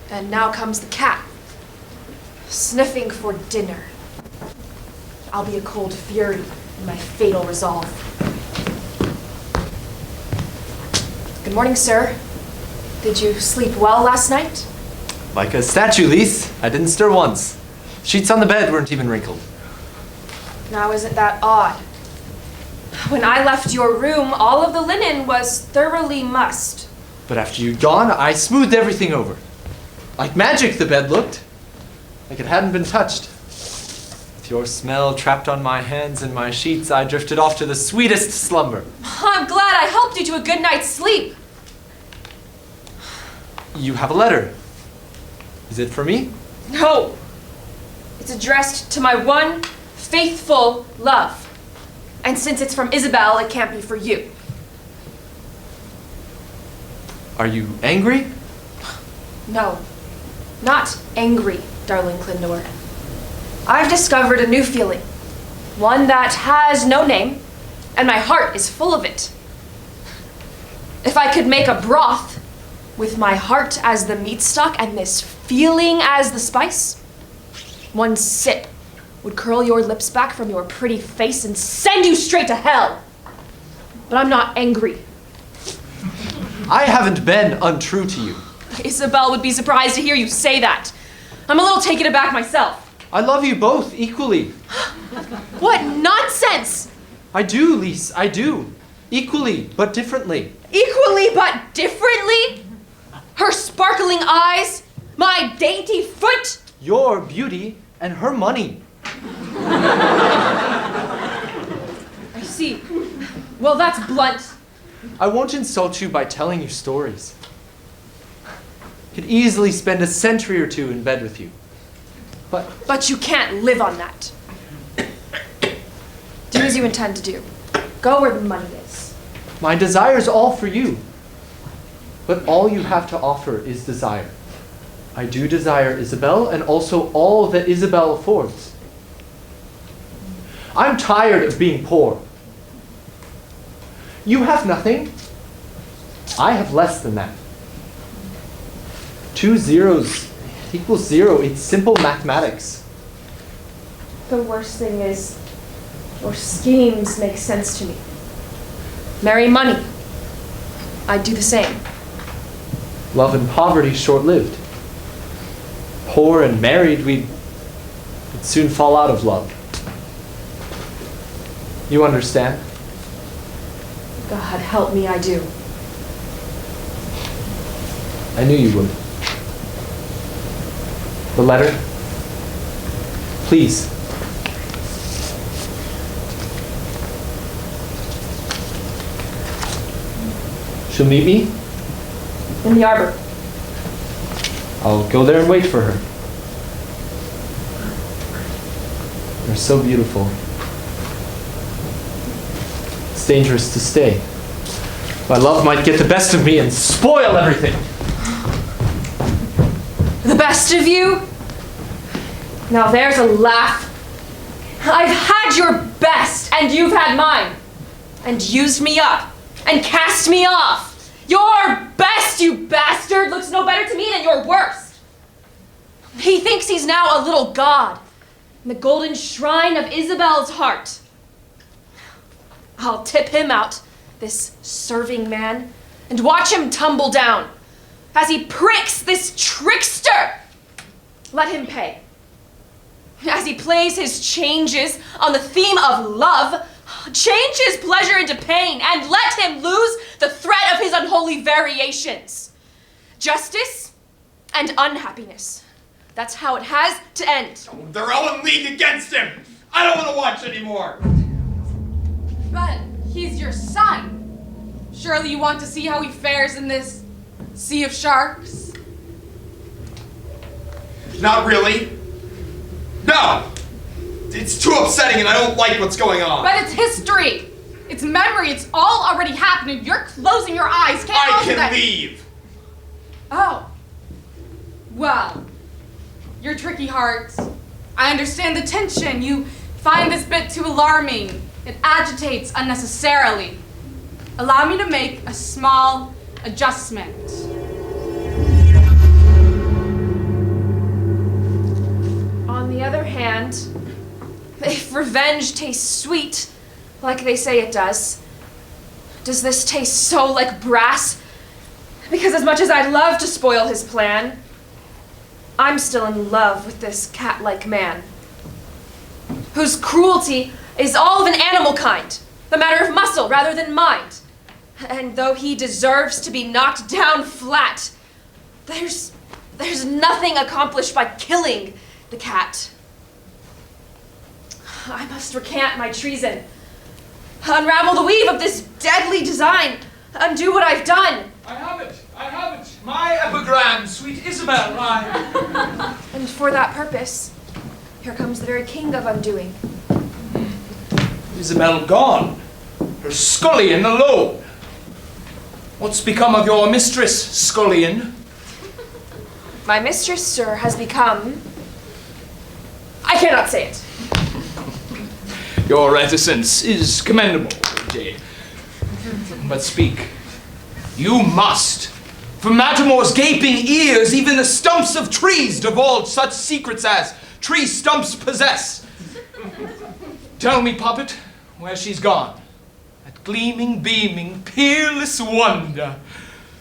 And now comes the cat, sniffing for dinner. I'll be a cold fury in my fatal resolve. Good morning, sir. Did you sleep well last night? Like a statue, Lise. I didn't stir once. Sheets on the bed weren't even wrinkled. Now, isn't that odd? When I left your room, all of the linen was thoroughly mussed. But after you'd gone, I smoothed everything over. Like magic, the bed looked. Like it hadn't been touched. With your smell trapped on my hands and my sheets, I drifted off to the sweetest slumber. I'm glad I helped you to a good night's sleep. You have a letter. Is it for me? No. It's addressed to my one faithful love. And since it's from Isabel, it can't be for you. Are you angry? No. Not angry, darling Clindor. I've discovered a new feeling. One that has no name, and my heart is full of it. If I could make a broth with my heart as the meat stock and this feeling as the spice, one sip would curl your lips back from your pretty face and send you straight to hell. But I'm not angry. I haven't been untrue to you. Isabel would be surprised to hear you say that. I'm a little taken aback myself. I love you both equally. What nonsense! I do, Lise, I do. Equally, but differently. Equally but differently? Her sparkling eyes, my dainty foot. Your beauty and her money. I see. Well, that's blunt. I won't insult you by telling you stories. Could easily spend a century or two in bed with you. But you can't live on that. Do as you intend to do. Go where the money is. My desire's all for you. But all you have to offer is desire. I do desire Isabel and also all that Isabel affords. I'm tired of being poor. You have nothing. I have less than that. 2 zeros equals 0. It's simple mathematics. The worst thing is, your schemes make sense to me. Marry money. I'd do the same. Love and poverty short-lived. Poor and married, we'd soon fall out of love. You understand? God help me, I do. I knew you would. The letter? Please. She'll meet me? In the arbor. I'll go there and wait for her. You're so beautiful. It's dangerous to stay. My love might get the best of me and spoil everything. The best of you? Now there's a laugh. I've had your best, and you've had mine. And used me up, and cast me off. Your best, you bastard, looks no better to me than your worst. He thinks he's now a little god in the golden shrine of Isabel's heart. I'll tip him out, this serving man, and watch him tumble down as he pricks this trickster. Let him pay. As he plays his changes on the theme of love, change his pleasure into pain and let him lose the thread of his unholy variations. Justice and unhappiness. That's how it has to end. They're all in league against him. I don't want to watch anymore. But he's your son. Surely you want to see how he fares in this sea of sharks? Not really. No. It's too upsetting and I don't like what's going on. But it's history. It's memory. It's all already happened. You're closing your eyes. Can't I alter can that. leave. Oh. Well, your tricky heart. I understand the tension. You find this bit too alarming. It agitates unnecessarily. Allow me to make a small adjustment. On the other hand, if revenge tastes sweet, like they say it does this taste so like brass? Because as much as I'd love to spoil his plan, I'm still in love with this cat-like man, whose cruelty is all of an animal kind, a matter of muscle rather than mind. And though he deserves to be knocked down flat, there's nothing accomplished by killing the cat. I must recant my treason, unravel the weave of this deadly design, undo what I've done. I have it. My epigram, sweet Isabel, And for that purpose, here comes the very king of undoing. Isabel gone. Her scullion alone. What's become of your mistress, scullion? My mistress, sir, has become... I cannot say it. Your reticence is commendable, Jane. But speak. You must. From Mattermore's gaping ears, even the stumps of trees divulge such secrets as tree stumps possess. Tell me, puppet, where she's gone. That gleaming, beaming, peerless wonder.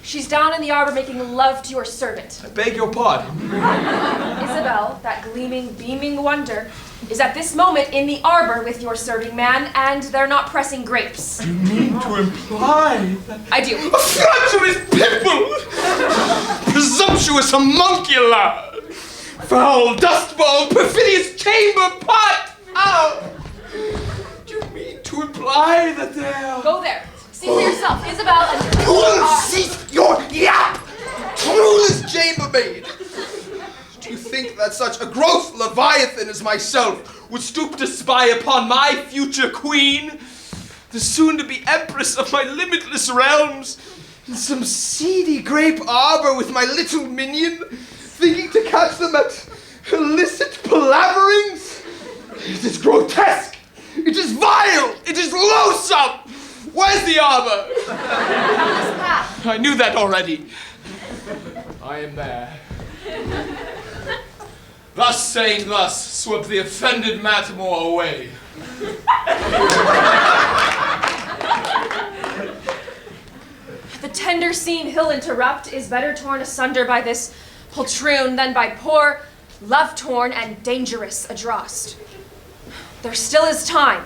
She's down in the arbor making love to your servant. I beg your pardon. Isabel, that gleaming, beaming wonder, is at this moment in the arbor with your serving man, and they're not pressing grapes. You mean to imply that... I do. A flatulous pimple! Presumptuous homuncula! Foul dustball, perfidious chamber pot! Ow! Do you mean to imply that they're... Go there. See for yourself, Isabel and... Cease your yap! Clueless chambermaid! Do you think that such a gross leviathan as myself would stoop to spy upon my future queen, the soon-to-be empress of my limitless realms? in some seedy grape arbor with my little minion, thinking to catch them at illicit palaverings? It is grotesque! It is vile! It is loathsome! Where's the arbor? I knew that already. I am there. Thus saying thus, swept the offended Matamore away. The tender scene he'll interrupt is better torn asunder by this poltroon than by poor, love-torn, and dangerous Adrost. There still is time.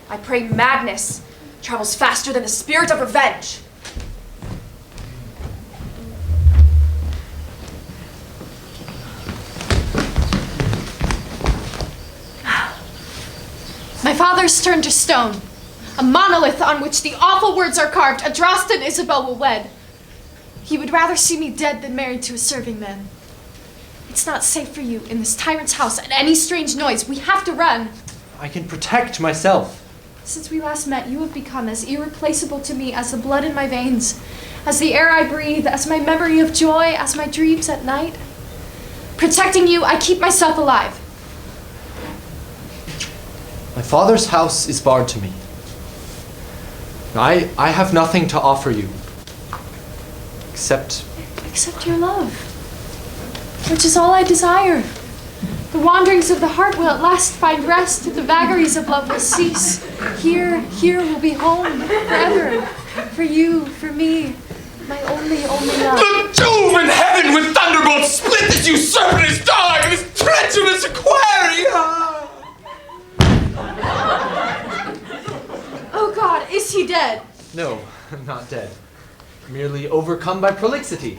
I pray madness travels faster than the spirit of revenge. My father's turned to stone, a monolith on which the awful words are carved, Adrost and Isabel will wed. He would rather see me dead than married to a serving man. It's not safe for you in this tyrant's house, and any strange noise, we have to run. I can protect myself. Since we last met, you have become as irreplaceable to me as the blood in my veins, as the air I breathe, as my memory of joy, as my dreams at night. Protecting you, I keep myself alive. My father's house is barred to me. I have nothing to offer you. Except your love, which is all I desire. The wanderings of the heart will at last find rest, the vagaries of love will cease. Here will be home forever. For you, for me, my only love. The doom in heaven with thunderbolts split this usurper's dog, this treacherous quarry! Oh God, is he dead? no, not dead. Merely overcome by prolixity.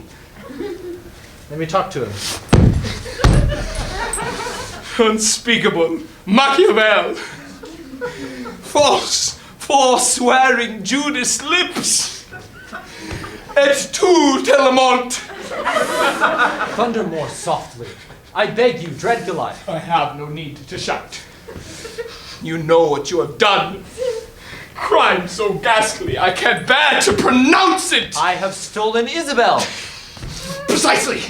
Let me talk to him. Unspeakable Machiavel! False, forswearing Judas lips! Et tu, Telamont! Thunder more softly. I beg you, dread Goliath. I have no need to shout. You know what you have done. Crime so ghastly, I can't bear to pronounce it! I have stolen Isabel. Precisely!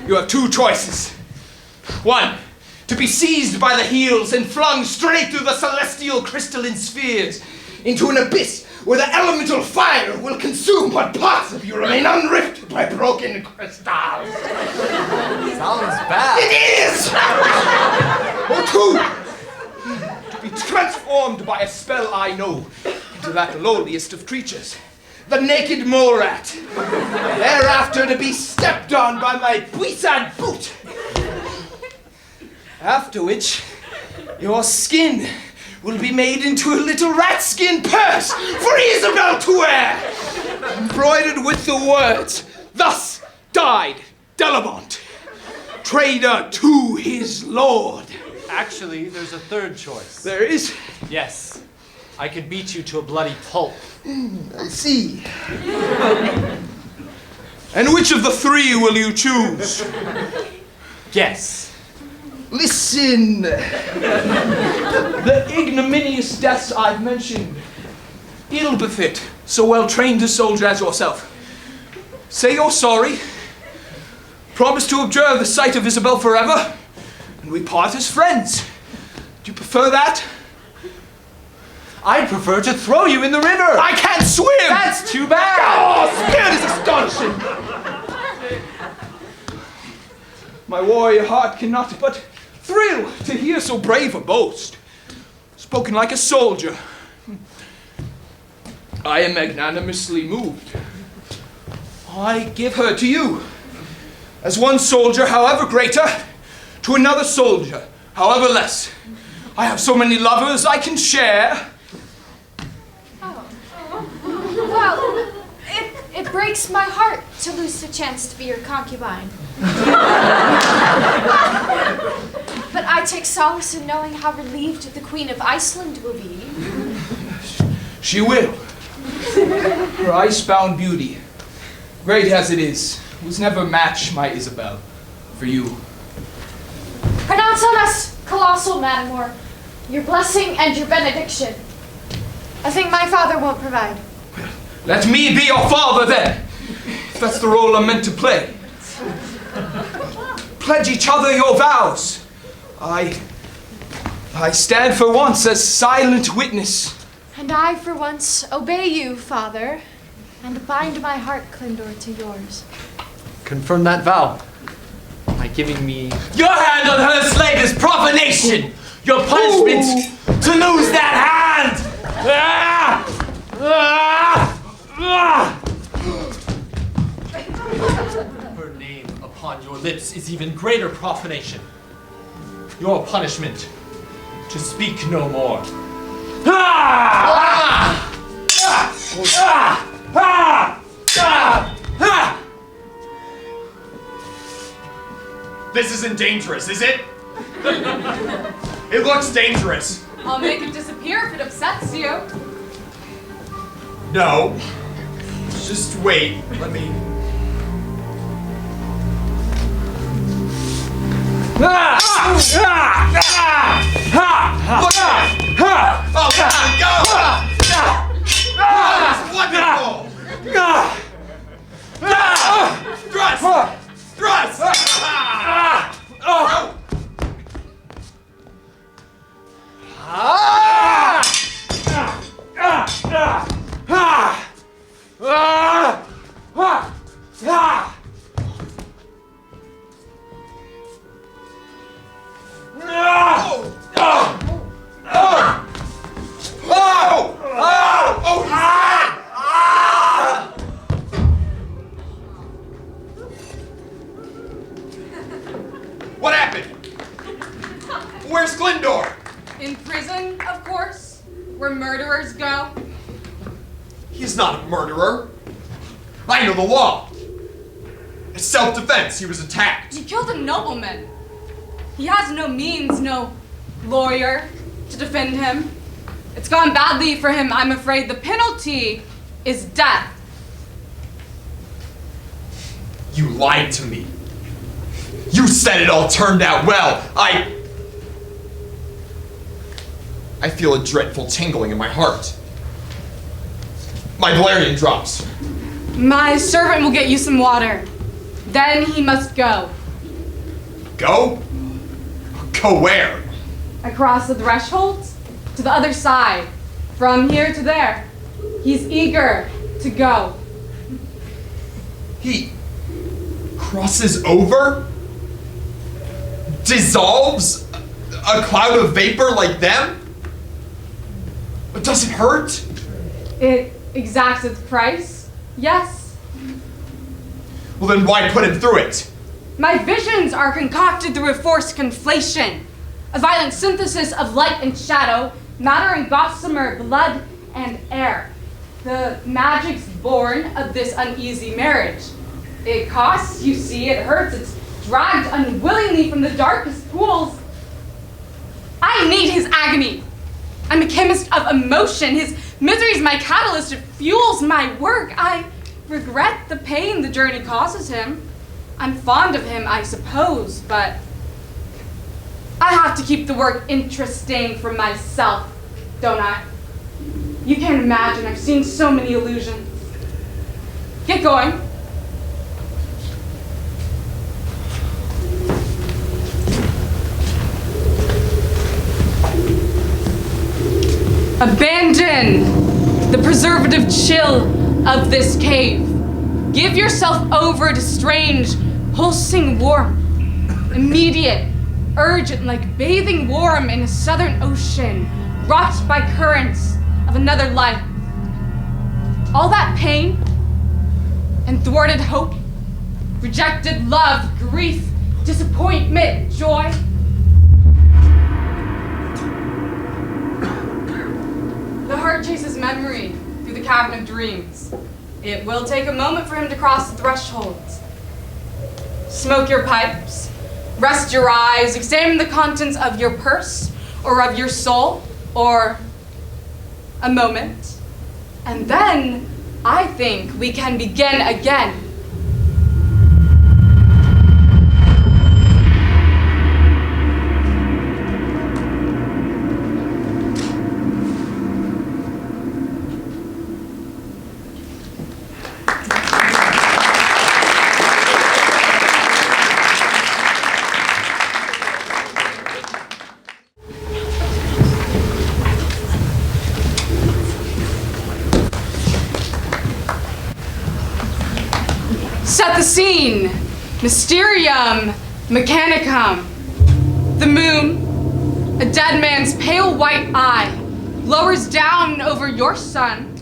You have two choices. One, to be seized by the heels and flung straight through the celestial crystalline spheres into an abyss where the elemental fire will consume what parts of you remain unripped by broken crystals. Sounds bad. It is! Or two, to be transformed by a spell I know into that lowliest of creatures, the naked mole rat. Thereafter to be stepped on by my puissant boot. After which, your skin will be made into a little rat skin purse for Isabel to wear, embroidered with the words, "Thus died Delamont, traitor to his lord." Actually, there's a third choice. There is? Yes. I could beat you to a bloody pulp. I see. And which of the three will you choose? Guess. Listen. The ignominious deaths I've mentioned ill befit so well-trained a soldier as yourself. Say you're sorry. Promise to observe the sight of Isabel forever, and we part as friends. Do you prefer that? I'd prefer to throw you in the river. I can't swim! That's too bad. Oh, spirit is astonishing! My warrior heart cannot but thrill to hear so brave a boast. Spoken like a soldier. I am magnanimously moved. I give her to you. As one soldier, however greater, to another soldier, however less. I have so many lovers I can share. Well, it breaks my heart to lose the chance to be your concubine. But I take solace in knowing how relieved the Queen of Iceland will be. She will. Her icebound beauty, great as it is, was never match, my Isabel, for you. Pronounce on us, colossal Matamore, your blessing and your benediction. I think my father won't provide. Let me be your father then, if that's the role I'm meant to play. Pledge each other your vows. I stand for once as silent witness. And I, for once, obey you, Father, and bind my heart, Clindor, to yours. Confirm that vow by giving me. Your hand on her slave is profanation! Your punishment to lose that hand! Her name upon your lips is even greater profanation. Your punishment, to speak no more. This isn't dangerous, is it? It looks dangerous. I'll make it disappear if it upsets you. No. Just wait. Let me. Look at it! Oh, God, go! That's wonderful! Thrust! Thrust! What happened? Where's Clindor? In prison, of course, where murderers go. He's not a murderer. I know the law. It's self-defense. He was attacked. He killed a nobleman. He has no means, no lawyer to defend him. It's gone badly for him. I'm afraid the penalty is death. You lied to me. You said it all turned out well. I feel a dreadful tingling in my heart. My Valerian drops. My servant will get you some water. Then he must go. Go? Go where? Across the threshold to the other side. From here to there. He's eager to go. He crosses over? Dissolves a cloud of vapor like them? But does it hurt? It exacts its price. Yes. Well, then why put him through it? My visions are concocted through a forced conflation, a violent synthesis of light and shadow, matter and gossamer, blood and air. The magic's born of this uneasy marriage. It costs, you see, it hurts, it's dragged unwillingly from the darkest pools. I need his agony. I'm a chemist of emotion. His misery is my catalyst. It fuels my work. I regret the pain the journey causes him. I'm fond of him, I suppose, but I have to keep the work interesting for myself, don't I? You can't imagine. I've seen so many illusions. Get going. Abandon the preservative chill of this cave. Give yourself over to strange, pulsing warmth. Immediate, urgent, like bathing warm in a southern ocean, rocked by currents of another life. All that pain and thwarted hope, rejected love, grief, disappointment, joy. The heart chases memory through the cavern of dreams. It will take a moment for him to cross the threshold. Smoke your pipes, rest your eyes, examine the contents of your purse or of your soul, or a moment. And then I think we can begin again. Set the scene. Mysterium Mechanicum. The moon, a dead man's pale white eye, lowers down over your son,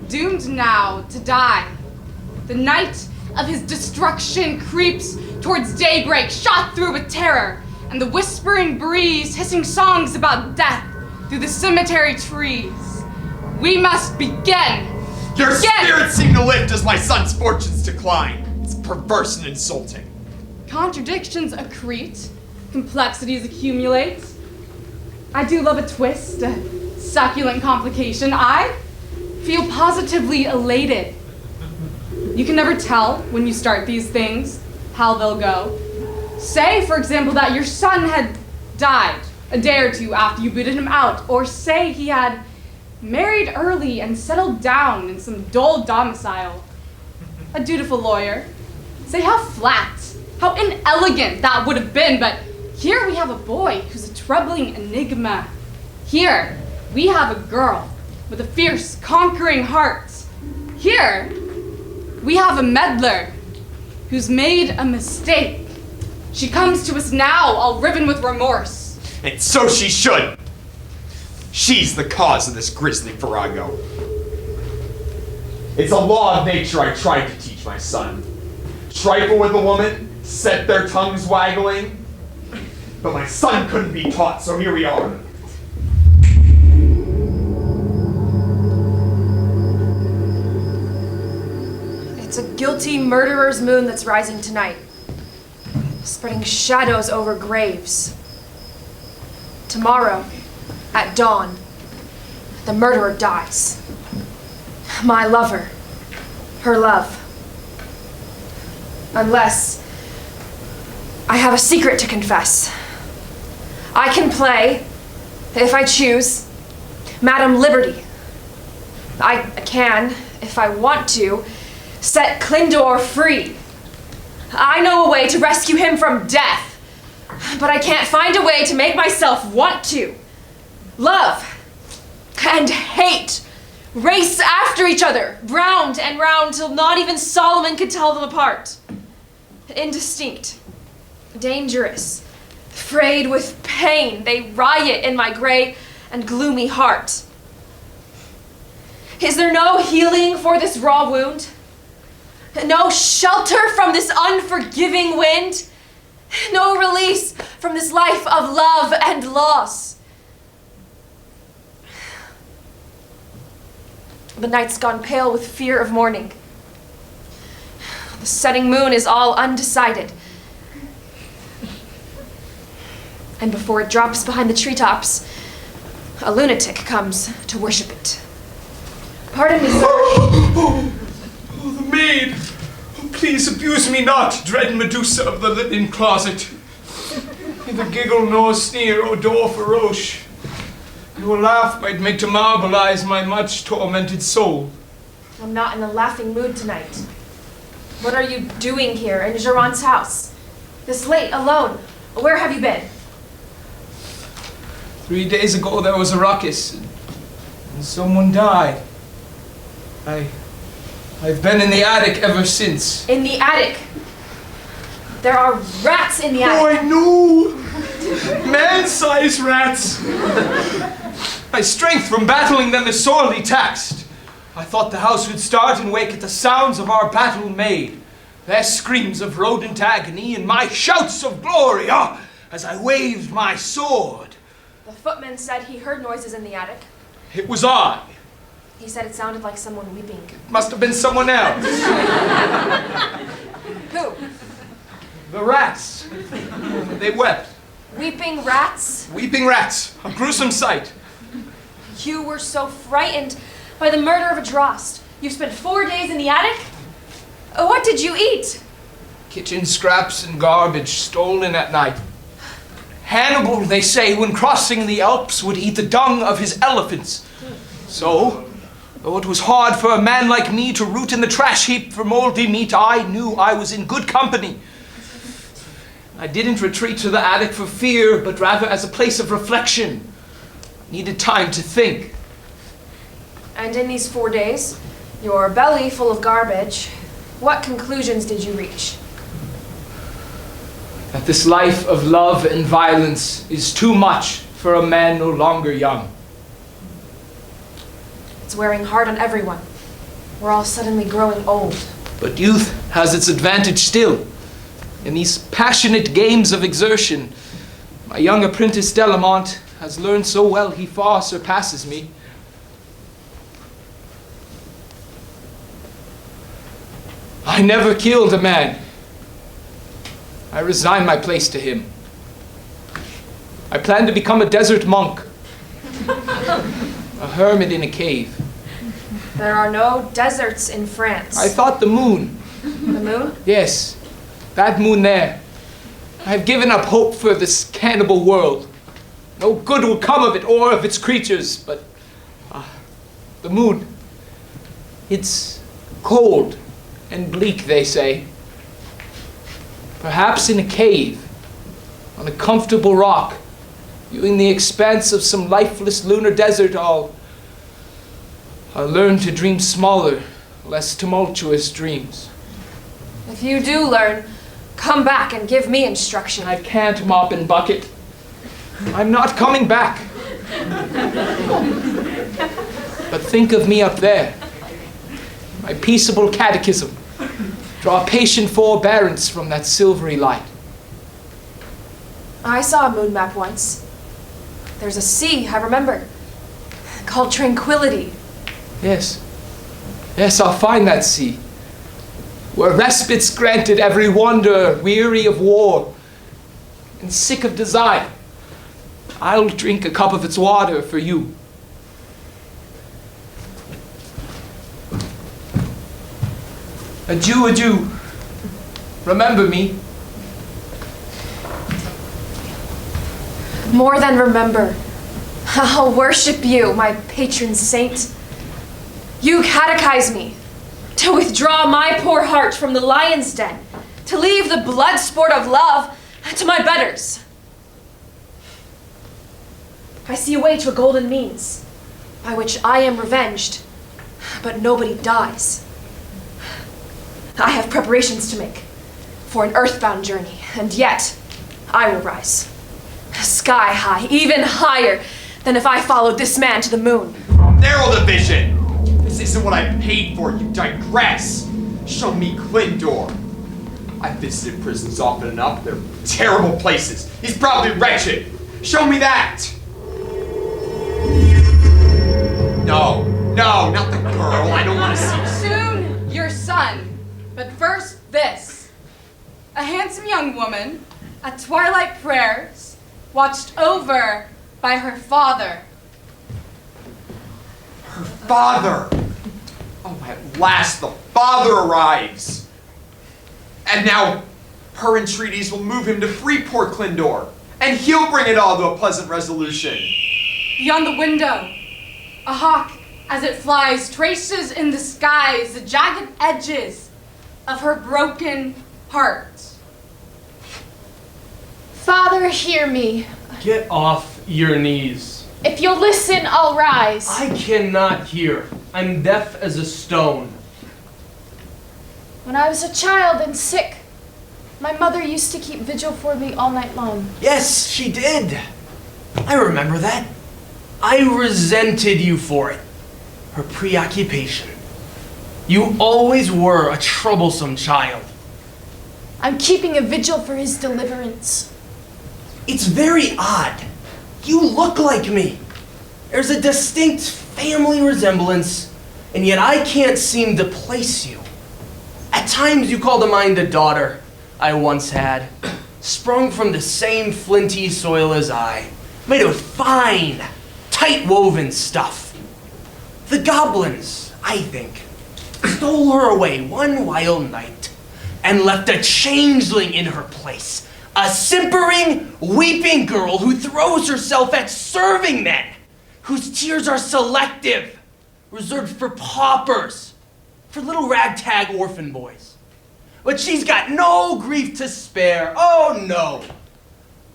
doomed now to die. The night of his destruction creeps towards daybreak, shot through with terror, and the whispering breeze hissing songs about death through the cemetery trees. We must begin. Your spirits seem to lift as my son's fortunes decline. It's perverse and insulting. Contradictions accrete, complexities accumulate. I do love a twist, a succulent complication. I feel positively elated. You can never tell when you start these things how they'll go. Say, for example, that your son had died a day or two after you booted him out, or say he had married early and settled down in some dull domicile. A dutiful lawyer. Say how flat, how inelegant that would have been, but here we have a boy who's a troubling enigma. Here we have a girl with a fierce, conquering heart. Here we have a meddler who's made a mistake. She comes to us now all riven with remorse. And so she should. She's the cause of this grisly farrago. It's a law of nature I tried to teach my son. Trifle with a woman, set their tongues waggling. But my son couldn't be taught, so here we are. It's a guilty murderer's moon that's rising tonight, spreading shadows over graves. Tomorrow, at dawn, the murderer dies. My lover, her love. Unless I have a secret to confess. I can play, if I choose, Madame Liberty. I can, if I want to, set Clindor free. I know a way to rescue him from death, but I can't find a way to make myself want to. Love and hate race after each other, round and round, till not even Solomon could tell them apart. Indistinct, dangerous, frayed with pain, they riot in my gray and gloomy heart. Is there no healing for this raw wound? No shelter from this unforgiving wind? No release from this life of love and loss? The night's gone pale with fear of morning. The setting moon is all undecided. And before it drops behind the treetops, a lunatic comes to worship it. Pardon me, sir. Oh, the maid! Oh, please abuse me not, dread Medusa of the linen closet. Neither giggle nor sneer, O door faroche. Your laugh might make to marbilize my much tormented soul. I'm not in a laughing mood tonight. What are you doing here in Geron's house? This late, alone? Where have you been? 3 days ago there was a ruckus, and someone died. I've been in the attic ever since. In the attic? There are rats in the attic. Oh, I know! Man-sized rats! My strength from battling them is sorely taxed. I thought the house would start and wake at the sounds of our battle made, their screams of rodent agony and my shouts of glory, as I waved my sword. The footman said he heard noises in the attic. It was I. He said it sounded like someone weeping. It must have been someone else. Who? The rats. They wept. Weeping rats? Weeping rats. A gruesome sight. You were so frightened by the murder of a Drost. You spent 4 days in the attic? What did you eat? Kitchen scraps and garbage stolen at night. Hannibal, they say, when crossing the Alps, would eat the dung of his elephants. So, though it was hard for a man like me to root in the trash heap for moldy meat, I knew I was in good company. I didn't retreat to the attic for fear, but rather as a place of reflection. Needed time to think. And in these 4 days, your belly full of garbage, What conclusions did you reach? That this life of love and violence is too much for a man no longer young. It's wearing hard on everyone. We're all suddenly growing old. But youth has its advantage still. In these passionate games of exertion, my young apprentice Delamont has learned so well he far surpasses me. I never killed a man. I resign my place to him. I plan to become a desert monk, a hermit in a cave. There are no deserts in France. I thought the moon. The moon? Yes, that moon there. I have given up hope for this cannibal world. No good will come of it or of its creatures, but the moon, it's cold and bleak, they say. Perhaps in a cave, on a comfortable rock, viewing the expanse of some lifeless lunar desert, I'll learn to dream smaller, less tumultuous dreams. If you do learn, come back and give me instruction. I can't mop and bucket. I'm not coming back. But think of me up there. My peaceable catechism. Draw patient forbearance from that silvery light. I saw a moon map once. There's a sea, I remember, called Tranquility. Yes. Yes, I'll find that sea. Where respite's granted every wanderer weary of war and sick of desire. I'll drink a cup of its water for you. Adieu, adieu. Remember me. More than remember. I'll worship you, my patron saint. You catechize me to withdraw my poor heart from the lion's den, to leave the blood sport of love to my betters. I see a way to a golden means, by which I am revenged, but nobody dies. I have preparations to make for an earthbound journey, and yet I will rise, sky high, even higher than if I followed this man to the moon. Narrow the vision! This isn't what I paid for, you digress! Show me Clindor. I've visited prisons often enough. They're terrible places. He's probably wretched. Show me that! No, no, not the girl. I don't want to see. Soon, your son. But first, this. A handsome young woman, at twilight prayers, watched over by her father. Her father! Oh, at last the father arrives! And now, her entreaties will move him to free poor Clindor, and he'll bring it all to a pleasant resolution. Beyond the window, a hawk, as it flies, traces in the skies the jagged edges of her broken heart. Father, hear me. Get off your knees. If you'll listen, I'll rise. I cannot hear. I'm deaf as a stone. When I was a child and sick, my mother used to keep vigil for me all night long. Yes, she did. I remember that. I resented you for it. Her preoccupation. You always were a troublesome child. I'm keeping a vigil for his deliverance. It's very odd. You look like me. There's a distinct family resemblance, and yet I can't seem to place you. At times you call to mind a daughter I once had, sprung from the same flinty soil as I, made of fine, tight-woven stuff. The goblins, I think, stole her away one wild night and left a changeling in her place. A simpering, weeping girl who throws herself at serving men, whose tears are selective, reserved for paupers, for little ragtag orphan boys. But she's got no grief to spare, oh no,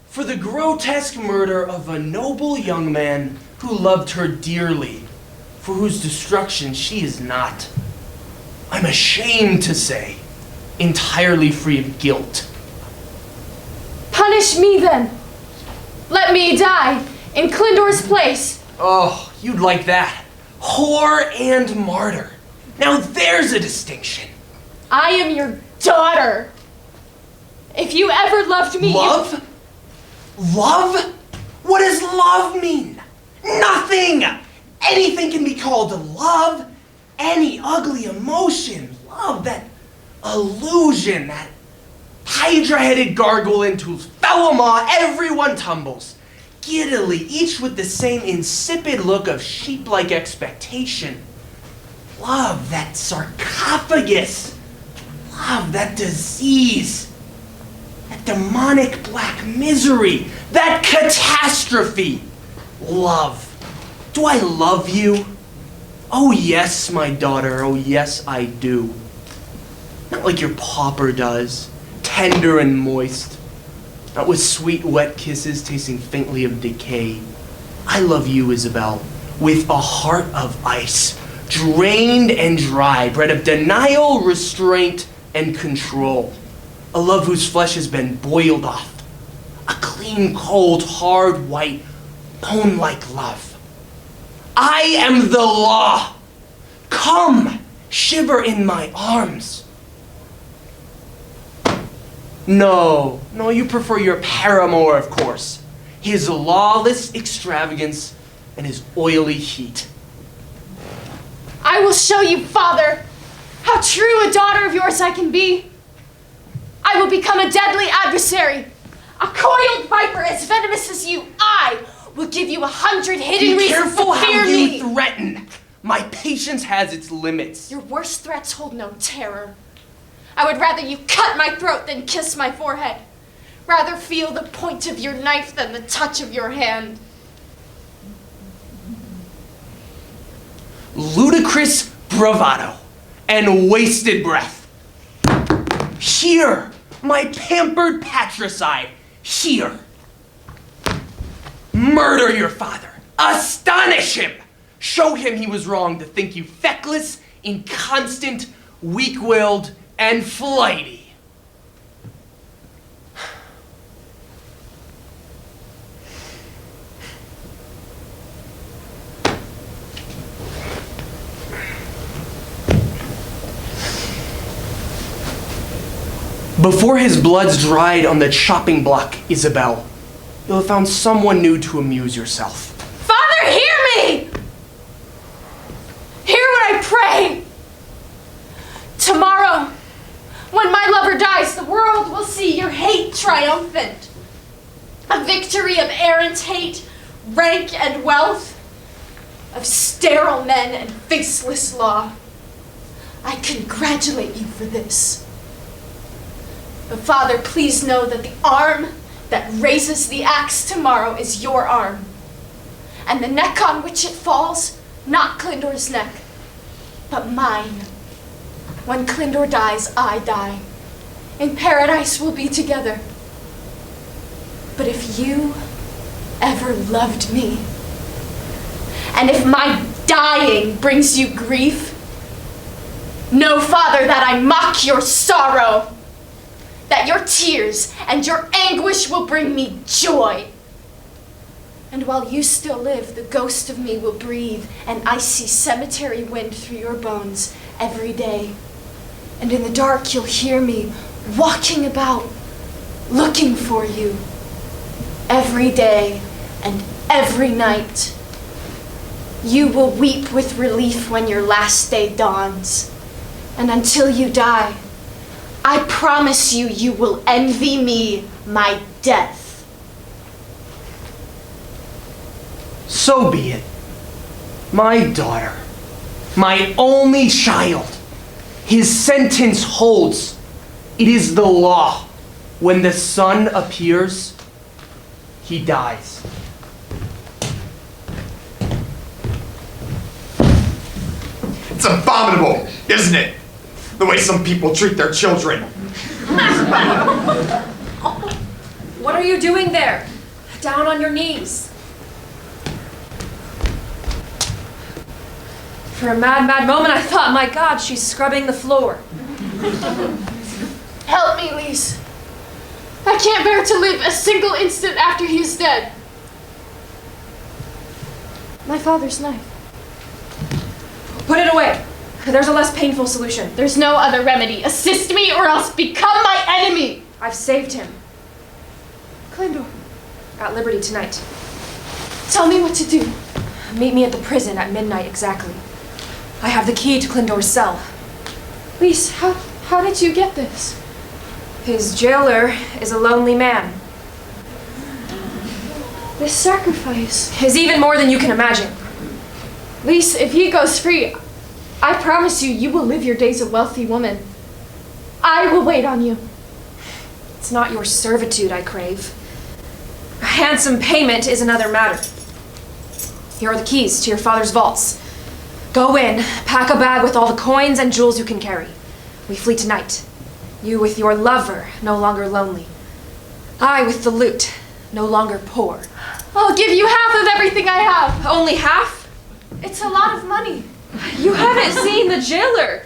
for the grotesque murder of a noble young man who loved her dearly, for whose destruction she is not. I'm ashamed to say, entirely free of guilt. Punish me then. Let me die in Clindor's place. Oh, you'd like that. Whore and martyr. Now there's a distinction. I am your daughter. If you ever loved me, Love? Love? What does love mean? Nothing! Anything can be called love. Any ugly emotion. Love, that illusion, that hydra-headed gargoyle into whose foul maw everyone tumbles. Giddily, each with the same insipid look of sheep-like expectation. Love, that sarcophagus. Love, that disease. That demonic black misery. That catastrophe. Love. Do I love you? Oh yes, my daughter. Oh yes, I do. Not like your pauper does. Tender and moist. Not with sweet, wet kisses tasting faintly of decay. I love you, Isabel, with a heart of ice, drained and dry, bred of denial, restraint, and control. A love whose flesh has been boiled off. A clean, cold, hard, white, bone-like love. I am the law. Come, shiver in my arms. No, you prefer your paramour, of course. His lawless extravagance and his oily heat. I will show you, Father, how true a daughter of yours I can be. I will become a deadly adversary, a coiled viper as venomous as you. I will give you 100 hidden Be reasons careful to how fear you me. threaten. My patience has its limits. Your worst threats hold no terror. I would rather you cut my throat than kiss my forehead. Rather feel the point of your knife than the touch of your hand. Ludicrous bravado and wasted breath. Here, my pampered patricide. Here. Murder your father. Astonish him. Show him he was wrong to think you feckless, inconstant, weak-willed, and flighty. Before his blood's dried on the chopping block, Isabel, you'll have found someone new to amuse yourself. Father, hear me! Hear what I pray! Tomorrow, when my lover dies, the world will see your hate triumphant. A victory of errant hate, rank and wealth, of sterile men and faceless law. I congratulate you for this. But Father, please know that the arm that raises the axe tomorrow is your arm. And the neck on which it falls, not Clindor's neck, but mine. When Clindor dies, I die. In paradise we'll be together. But if you ever loved me, and if my dying brings you grief, know, Father, that I mock your sorrow, that your tears and your anguish will bring me joy. And while you still live, the ghost of me will breathe an icy cemetery wind through your bones every day. And in the dark, you'll hear me walking about, looking for you, every day and every night. You will weep with relief when your last day dawns. And until you die, I promise you, you will envy me my death. So be it. My daughter, my only child, his sentence holds. It is the law. When the sun appears, he dies. It's abominable, isn't it? The way some people treat their children. What are you doing there? Down on your knees. For a mad moment, I thought, my God, she's scrubbing the floor. Help me, Lise. I can't bear to live a single instant after he is dead. My father's knife. Put it away. There's a less painful solution. There's no other remedy. Assist me or else become my enemy. I've saved him. Clindor, At liberty tonight. tell me what to do. Meet me at the prison at midnight exactly. I have the key to Clindor's cell. Lise, how did you get this? His jailer is a lonely man. This sacrifice. Is even more than you can imagine. Lise, if he goes free, I promise you, you will live your days a wealthy woman. I will wait on you. It's not your servitude I crave. A handsome payment is another matter. Here are the keys to your father's vaults. Go in, pack a bag with all the coins and jewels you can carry. We flee tonight. You with your lover, no longer lonely. I with the loot, no longer poor. I'll give you half of everything I have. Only half? It's a lot of money. You haven't seen the jailer.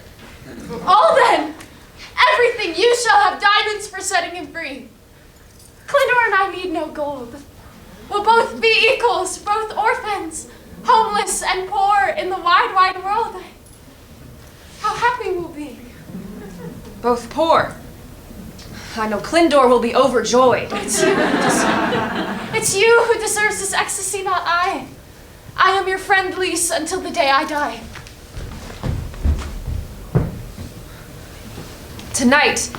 All then, everything. You shall have diamonds for setting him free. Clindor and I need no gold. We'll both be equals, both orphans, homeless and poor in the wide, wide world. How happy we'll be. Both poor. I know Clindor will be overjoyed. It's you who it's you who deserves this ecstasy, not I. I am your friend, Lise, until the day I die. Tonight,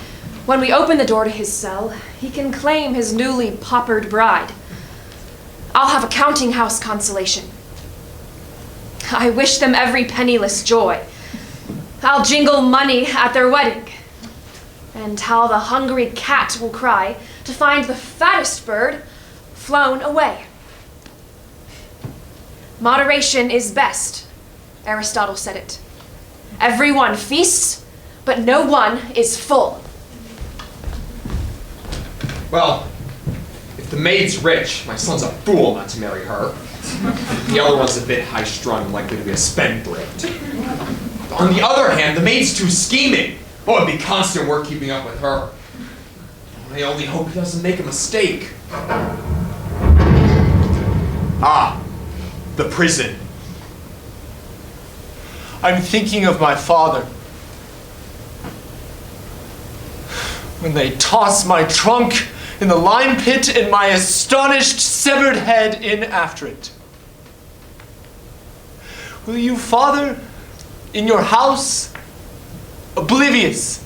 when we open the door to his cell, he can claim his newly paupered bride. I'll have a counting house consolation. I wish them every penniless joy. I'll jingle money at their wedding. And how the hungry cat will cry to find the fattest bird flown away. Moderation is best. Aristotle said it. Everyone feasts, but no one is full. Well, if the maid's rich, my son's a fool not to marry her. The other one's a bit high-strung and likely to be a spendthrift. On the other hand, the maid's too scheming. Oh, it'd be constant work keeping up with her. I only hope he doesn't make a mistake. Ah, the prison. I'm thinking of my father. When they toss my trunk in the lime pit and my astonished severed head in after it. Will you, Father, in your house, oblivious,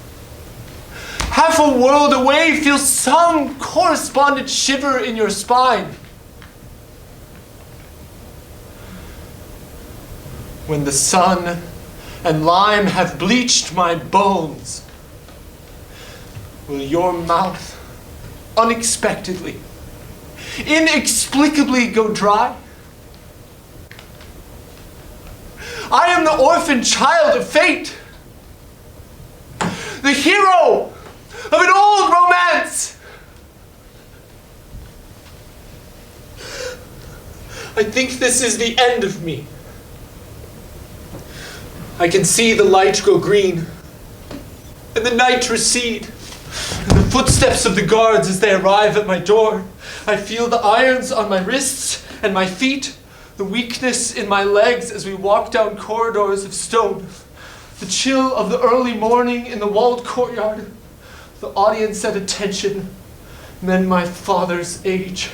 half a world away, feel some correspondent shiver in your spine? When the sun and lime have bleached my bones, will your mouth unexpectedly, inexplicably go dry? I am the orphan child of fate, the hero of an old romance. I think this is the end of me. I can see the light grow green, and the night recede, and the footsteps of the guards as they arrive at my door. I feel the irons on my wrists and my feet, the weakness in my legs as we walk down corridors of stone, the chill of the early morning in the walled courtyard, the audience at attention, and then my father's age.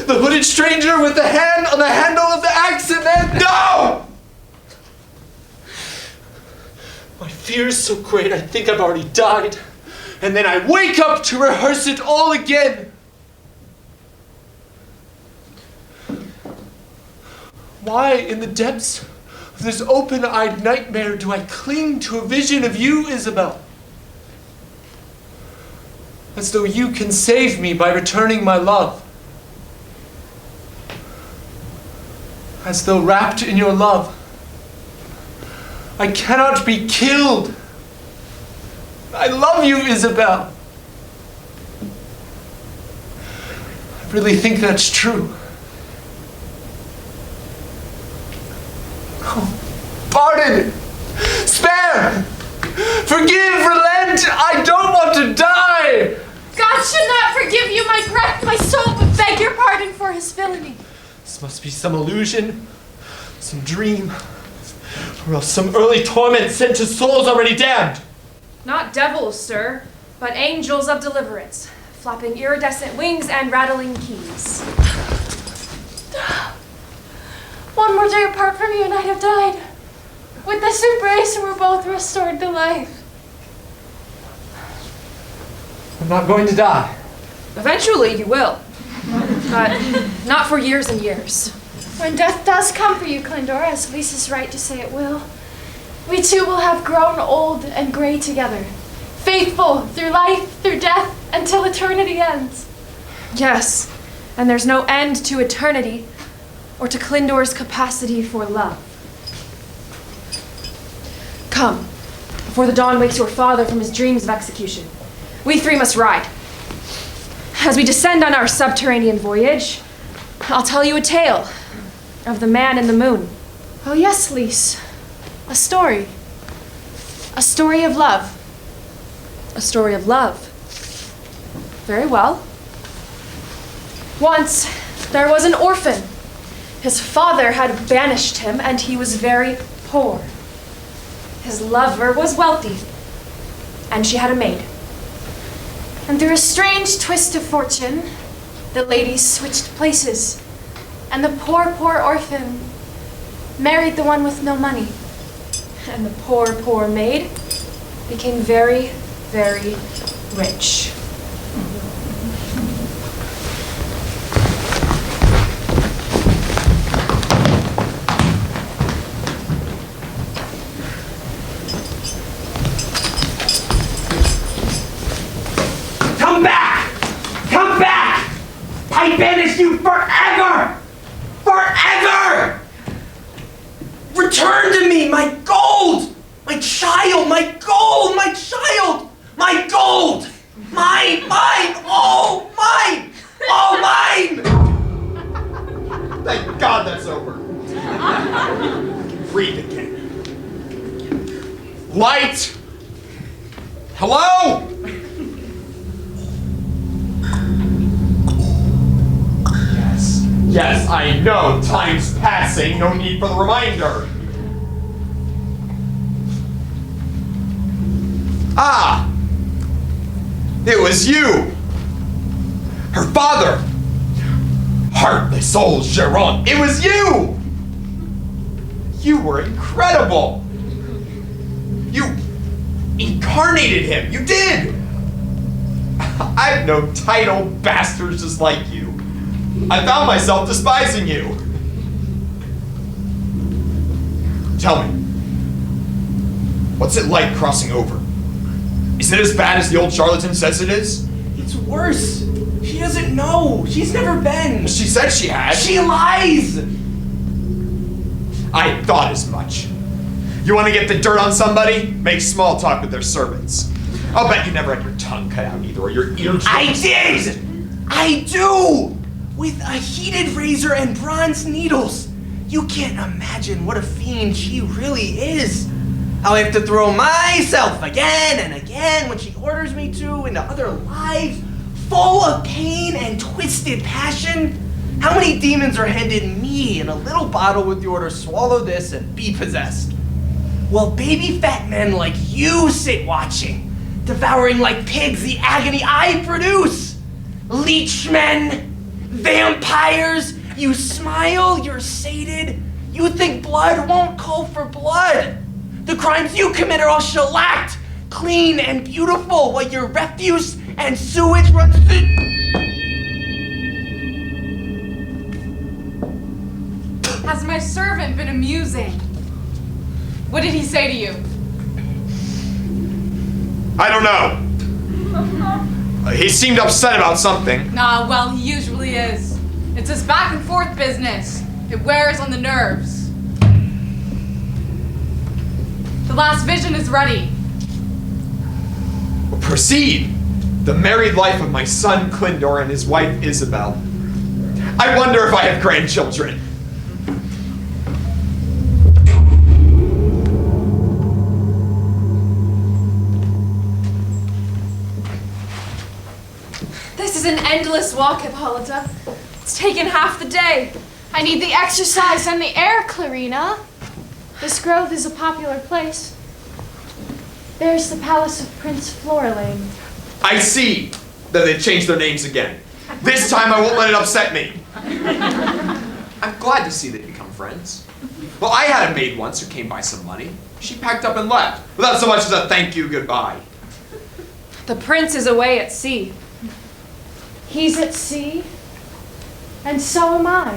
The hooded stranger with the hand on the handle of the axe, and then no! My fear is so great I think I've already died. And then I wake up to rehearse it all again. Why, in the depths of this open-eyed nightmare, do I cling to a vision of you, Isabel? As though you can save me by returning my love. As though wrapped in your love, I cannot be killed. I love you, Isabel. I really think that's true. Oh. Forgive, relent! I don't want to die! God should not forgive you my breath, my soul, but beg your pardon for his villainy. This must be some illusion, some dream, or else some early torment sent to souls already damned. Not devils, sir, but angels of deliverance, flapping iridescent wings and rattling keys. One more day apart from you and I'd have died. With this embrace, we're both restored to life. I'm not going to die. Eventually you will, but not for years and years. When death does come for you, Clindor, as Lise is right to say it will, we two will have grown old and gray together, faithful through life, through death, until eternity ends. Yes, and there's no end to eternity or to Clindor's capacity for love. Come, before the dawn wakes your father from his dreams of execution. We three must ride. As we descend on our subterranean voyage, I'll tell you a tale of the man in the moon. Oh yes, Lise. A story. A story of love. A story of love. Very well. Once, there was an orphan. His father had banished him, and he was very poor. His lover was wealthy, and she had a maid. And through a strange twist of fortune, the ladies switched places, and the poor orphan married the one with no money. And the poor maid became very, very rich. Come back! Come back! I banish you forever! Forever! Return to me, my gold! My child, my gold, my child! My gold! Mine, all mine! All mine! Thank God that's over. Breathe again. Light! Hello? Yes, I know. Time's passing. No need for the reminder. Ah! It was you! Her father! Heartless soul, Geron! It was you! You were incredible! You incarnated him! You did! I've known title bastards just like you. I found myself despising you. Tell me, what's it like crossing over? Is it as bad as the old charlatan says it is? It's worse. She doesn't know. She's never been. She said she had. She lies! I thought as much. You want to get the dirt on somebody? Make small talk with their servants. I'll bet you never had your tongue cut out either, or your ear trimmed. I did! I do! With a heated razor and bronze needles. You can't imagine what a fiend she really is. I'll have to throw myself again and again when she orders me to into other lives, full of pain and twisted passion. How many demons are handed me in a little bottle with the order, swallow this and be possessed? Well, baby fat men like you sit watching, devouring like pigs the agony I produce. Leechmen, vampires, you smile, you're sated. You think blood won't call for blood. The crimes you commit are all shellacked, clean and beautiful, while your refuse and sewage runs through. Has my servant been amusing? What did he say to you? I don't know. He seemed upset about something. Nah, well, he usually is. It's this back and forth business. It wears on the nerves. The last vision is ready. Proceed. The married life of my son Clindor and his wife Isabel. I wonder if I have grandchildren. endless walk, Hippolyta. It's taken half the day. I need the exercise and the air, Clarina. This grove is a popular place. There's the palace of Prince Floralane. I see that they've changed their names again. This time I won't let it upset me. I'm glad to see they've become friends. Well, I had a maid once who came by some money. She packed up and left, without so much as a thank you, goodbye. The prince is away at sea. He's at sea, and so am I.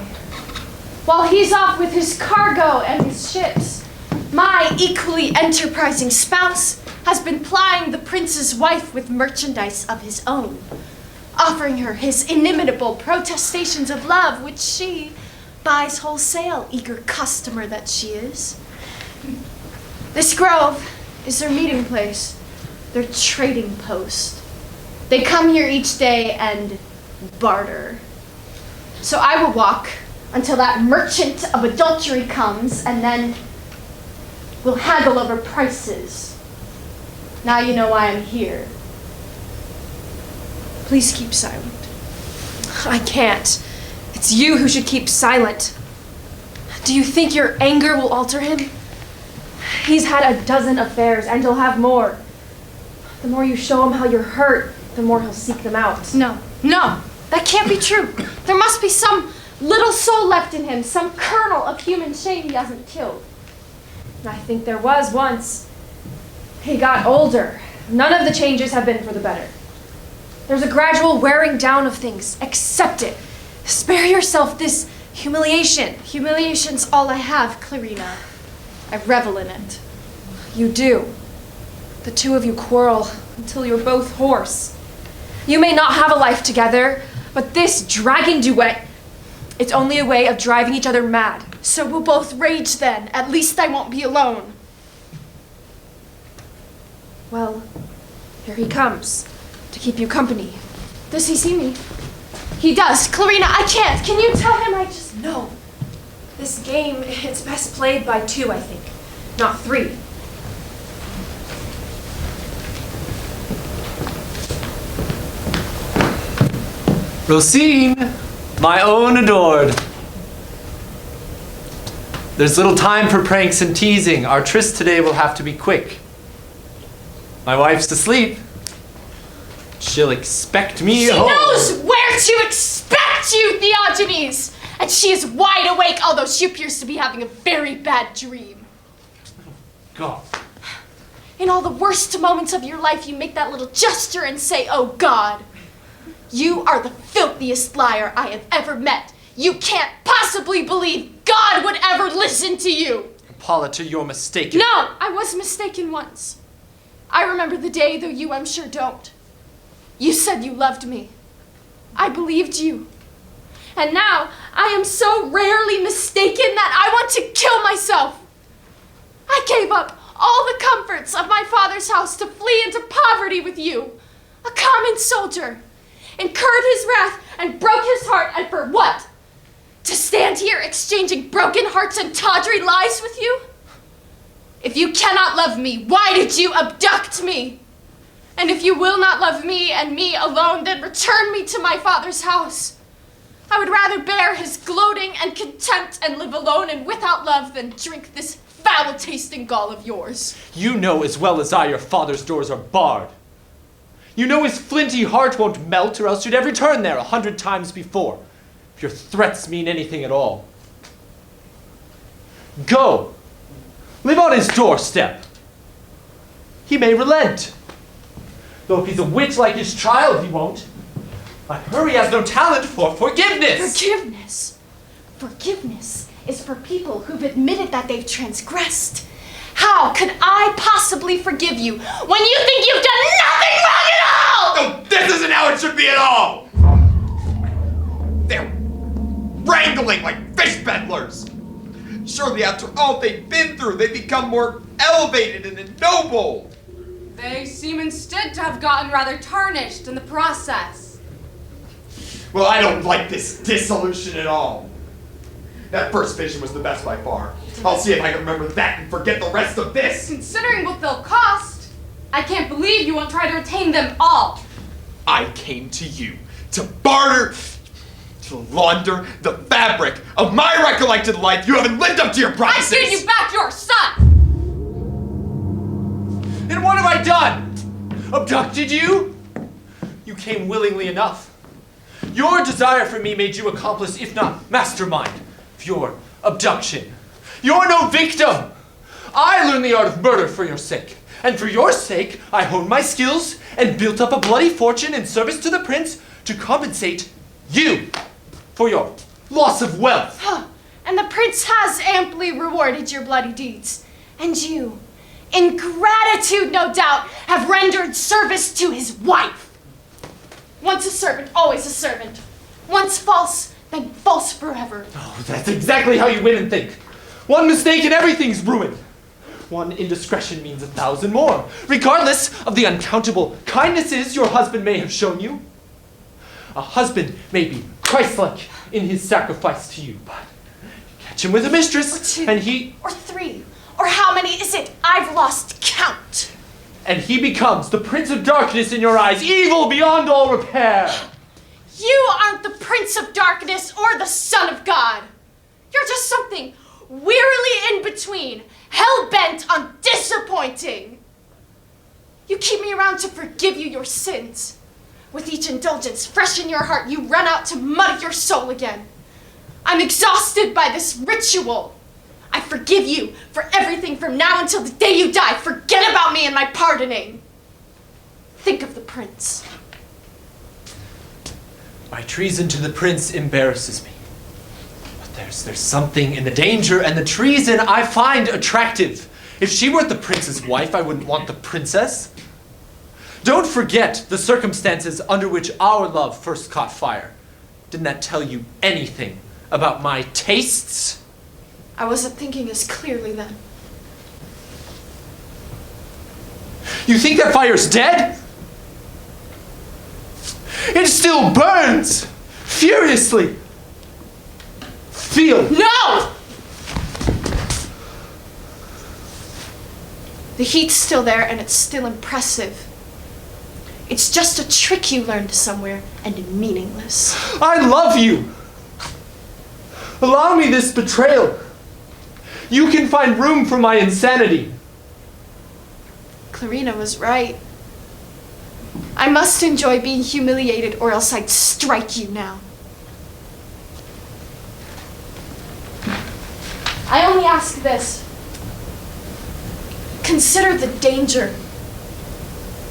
While he's off with his cargo and his ships, my equally enterprising spouse has been plying the prince's wife with merchandise of his own, offering her his inimitable protestations of love, which she buys wholesale, eager customer that she is. This grove is their meeting place, their trading post. They come here each day and barter. So I will walk until that merchant of adultery comes, and then we'll haggle over prices. Now you know why I'm here. Please keep silent. I can't. It's you who should keep silent. Do you think your anger will alter him? He's had a dozen affairs, and he'll have more. The more you show him how you're hurt, the more he'll seek them out. No, that can't be true. There must be some little soul left in him, some kernel of human shame he hasn't killed. I think there was once. He got older. None of the changes have been for the better. There's a gradual wearing down of things. Accept it. Spare yourself this humiliation. Humiliation's all I have, Clarina. I revel in it. You do. The two of you quarrel until you're both hoarse. You may not have a life together, but this dragging duet, it's only a way of driving each other mad. So we'll both rage then. At least I won't be alone. Well, here he comes to keep you company. Does he see me? He does. Clarina, I can't. Can you tell him I just... No. This game, it's best played by two, I think, not three. Rosine, my own adored. There's little time for pranks and teasing. Our tryst today will have to be quick. My wife's asleep. She'll expect me She home. knows where to expect you, Theogenes! And she is wide awake, although she appears to be having a very bad dream. God. In all the worst moments of your life, you make that little gesture and say, "Oh God." You are the filthiest liar I have ever met. You can't possibly believe God would ever listen to you. Hippolyta, you're mistaken. No, I was mistaken once. I remember the day, though you, I'm sure, don't. You said you loved me. I believed you. And now I am so rarely mistaken that I want to kill myself. I gave up all the comforts of my father's house to flee into poverty with you, a common soldier, incurred his wrath and broke his heart, and for what? To stand here exchanging broken hearts and tawdry lies with you? If you cannot love me, why did you abduct me? And if you will not love me and me alone, then return me to my father's house. I would rather bear his gloating and contempt and live alone and without love than drink this foul-tasting gall of yours. You know as well as I your father's doors are barred. You know his flinty heart won't melt, or else you'd have returned there 100 times before, if your threats mean anything at all. Go. Live on his doorstep. He may relent. Though if he's a witch like his child, he won't. But her he has no talent for forgiveness. Forgiveness? Forgiveness is for people who've admitted that they've transgressed. How could I possibly forgive you when you think you've done nothing wrong at all? No, this isn't how it should be at all! They're wrangling like fish peddlers. Surely after all they've been through, they've become more elevated and ennobled. They seem instead to have gotten rather tarnished in the process. Well, I don't like this dissolution at all. That first vision was the best by far. I'll see if I can remember that and forget the rest of this. Considering what they'll cost, I can't believe you won't try to retain them all. I came to you to barter, to launder the fabric of my recollected life. You haven't lived up to your promises. I gave you back your son! And what have I done? Abducted you? You came willingly enough. Your desire for me made you accomplice, if not mastermind, of your abduction. You're no victim. I learned the art of murder for your sake. And for your sake, I honed my skills and built up a bloody fortune in service to the prince to compensate you for your loss of wealth. And the prince has amply rewarded your bloody deeds. And you, in gratitude, no doubt, have rendered service to his wife. Once a servant, always a servant. Once false, then false forever. Oh, that's exactly how you women think. One mistake and everything's ruined. One indiscretion means 1,000 more, regardless of the uncountable kindnesses your husband may have shown you. A husband may be Christ-like in his sacrifice to you, but you catch him with a mistress, or 2, and he... or 3, or how many is it? I've lost count. And he becomes the Prince of Darkness in your eyes, evil beyond all repair. You aren't the Prince of Darkness or the Son of God. You're just something wearily in between, hell-bent on disappointing. You keep me around to forgive you your sins. With each indulgence fresh in your heart, you run out to muddy your soul again. I'm exhausted by this ritual. I forgive you for everything from now until the day you die. Forget about me and my pardoning. Think of the prince. My treason to the prince embarrasses me. But there's something in the danger and the treason I find attractive. If she weren't the prince's wife, I wouldn't want the princess. Don't forget the circumstances under which our love first caught fire. Didn't that tell you anything about my tastes? I wasn't thinking as clearly then. You think that fire's dead? It still burns furiously. Feel. No! The heat's still there and it's still impressive. It's just a trick you learned somewhere and meaningless. I love you. Allow me this betrayal. You can find room for my insanity. Clarina was right. I must enjoy being humiliated or else I'd strike you now. I only ask this. Consider the danger.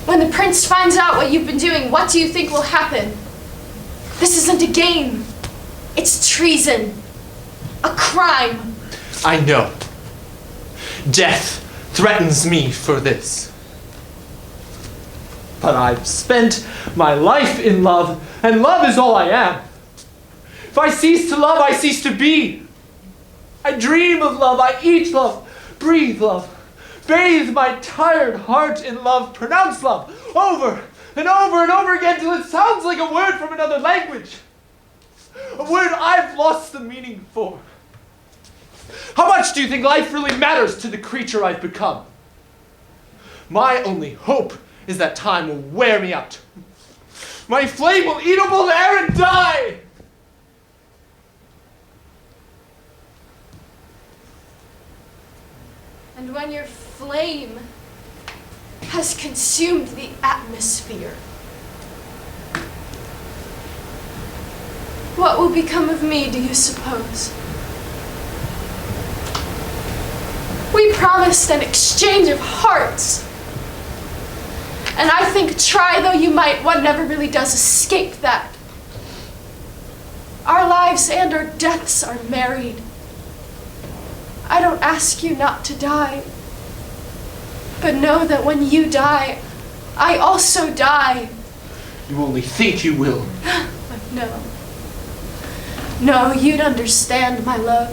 When the prince finds out what you've been doing, what do you think will happen? This isn't a game. It's treason. A crime. I know. Death threatens me for this. But I've spent my life in love, and love is all I am. If I cease to love, I cease to be. I dream of love, I eat love, breathe love, bathe my tired heart in love, pronounce love over and over and over again till it sounds like a word from another language. A word I've lost the meaning for. How much do you think life really matters to the creature I've become? My only hope is that time will wear me out. My flame will eat up all the air and die! And when your flame has consumed the atmosphere, what will become of me, do you suppose? We promised an exchange of hearts. And I think, try though you might, one never really does escape that. Our lives and our deaths are married. I don't ask you not to die. But know that when you die, I also die. You only think you will. No. No, you'd understand, my love,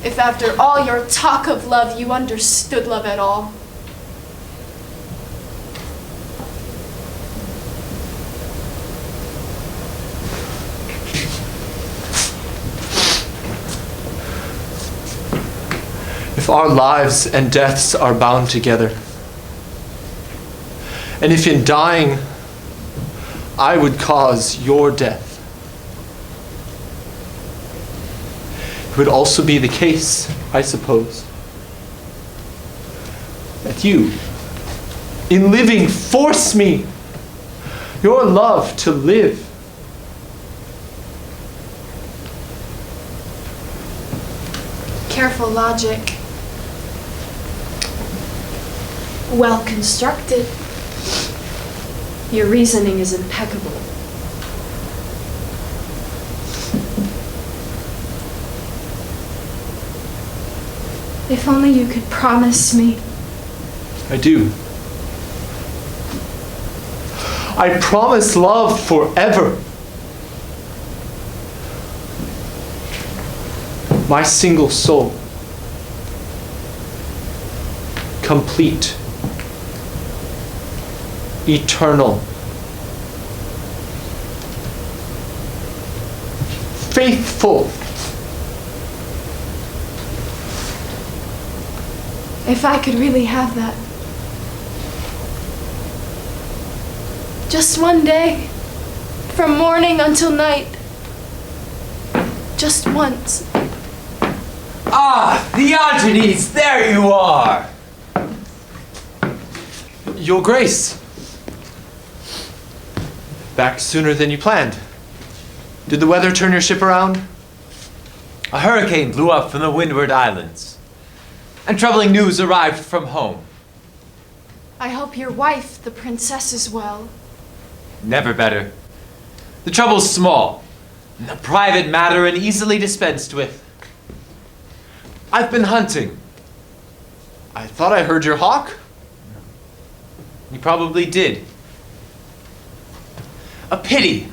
if after all your talk of love, you understood love at all. If our lives and deaths are bound together, and if in dying I would cause your death. It would also be the case, I suppose, that you, in living, force me, your love, to live. Careful logic. Well constructed. Your reasoning is impeccable. If only you could promise me. I do. I promise love forever. My single soul. Complete. Eternal. Faithful. If I could really have that. Just one day, from morning until night. Just once. Ah, Diogenes, there you are! Your Grace. Back sooner than you planned. Did the weather turn your ship around? A hurricane blew up from the Windward Islands, and troubling news arrived from home. I hope your wife, the princess, is well. Never better. The trouble's small, a private matter and easily dispensed with. I've been hunting. I thought I heard your hawk. You probably did. A pity.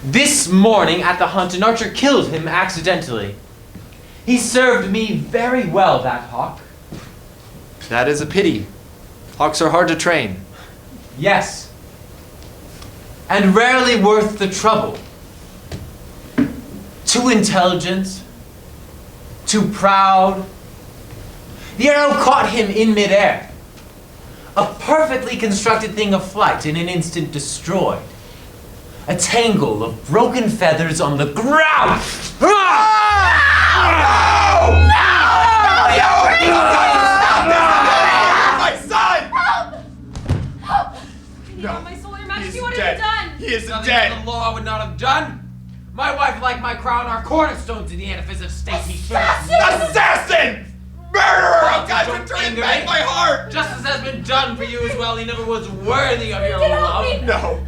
This morning at the hunt, an archer killed him accidentally. He served me very well, that hawk. That is a pity. Hawks are hard to train. Yes. And rarely worth the trouble. Too intelligent. Too proud. The arrow caught him in midair. A perfectly constructed thing of flight, in an instant destroyed. A tangle of broken feathers on the ground. My son! Help! Can you have my soul, Your Majesty? What have you done? He is Nothing dead. the law would not have done. My wife, like my crown, are cornerstones in the edifice of state. Assassin! Murderer! A guy's been trying to Anger bang me? my heart! Justice has been done for you as well. He never was worthy of your Did help love. me. No.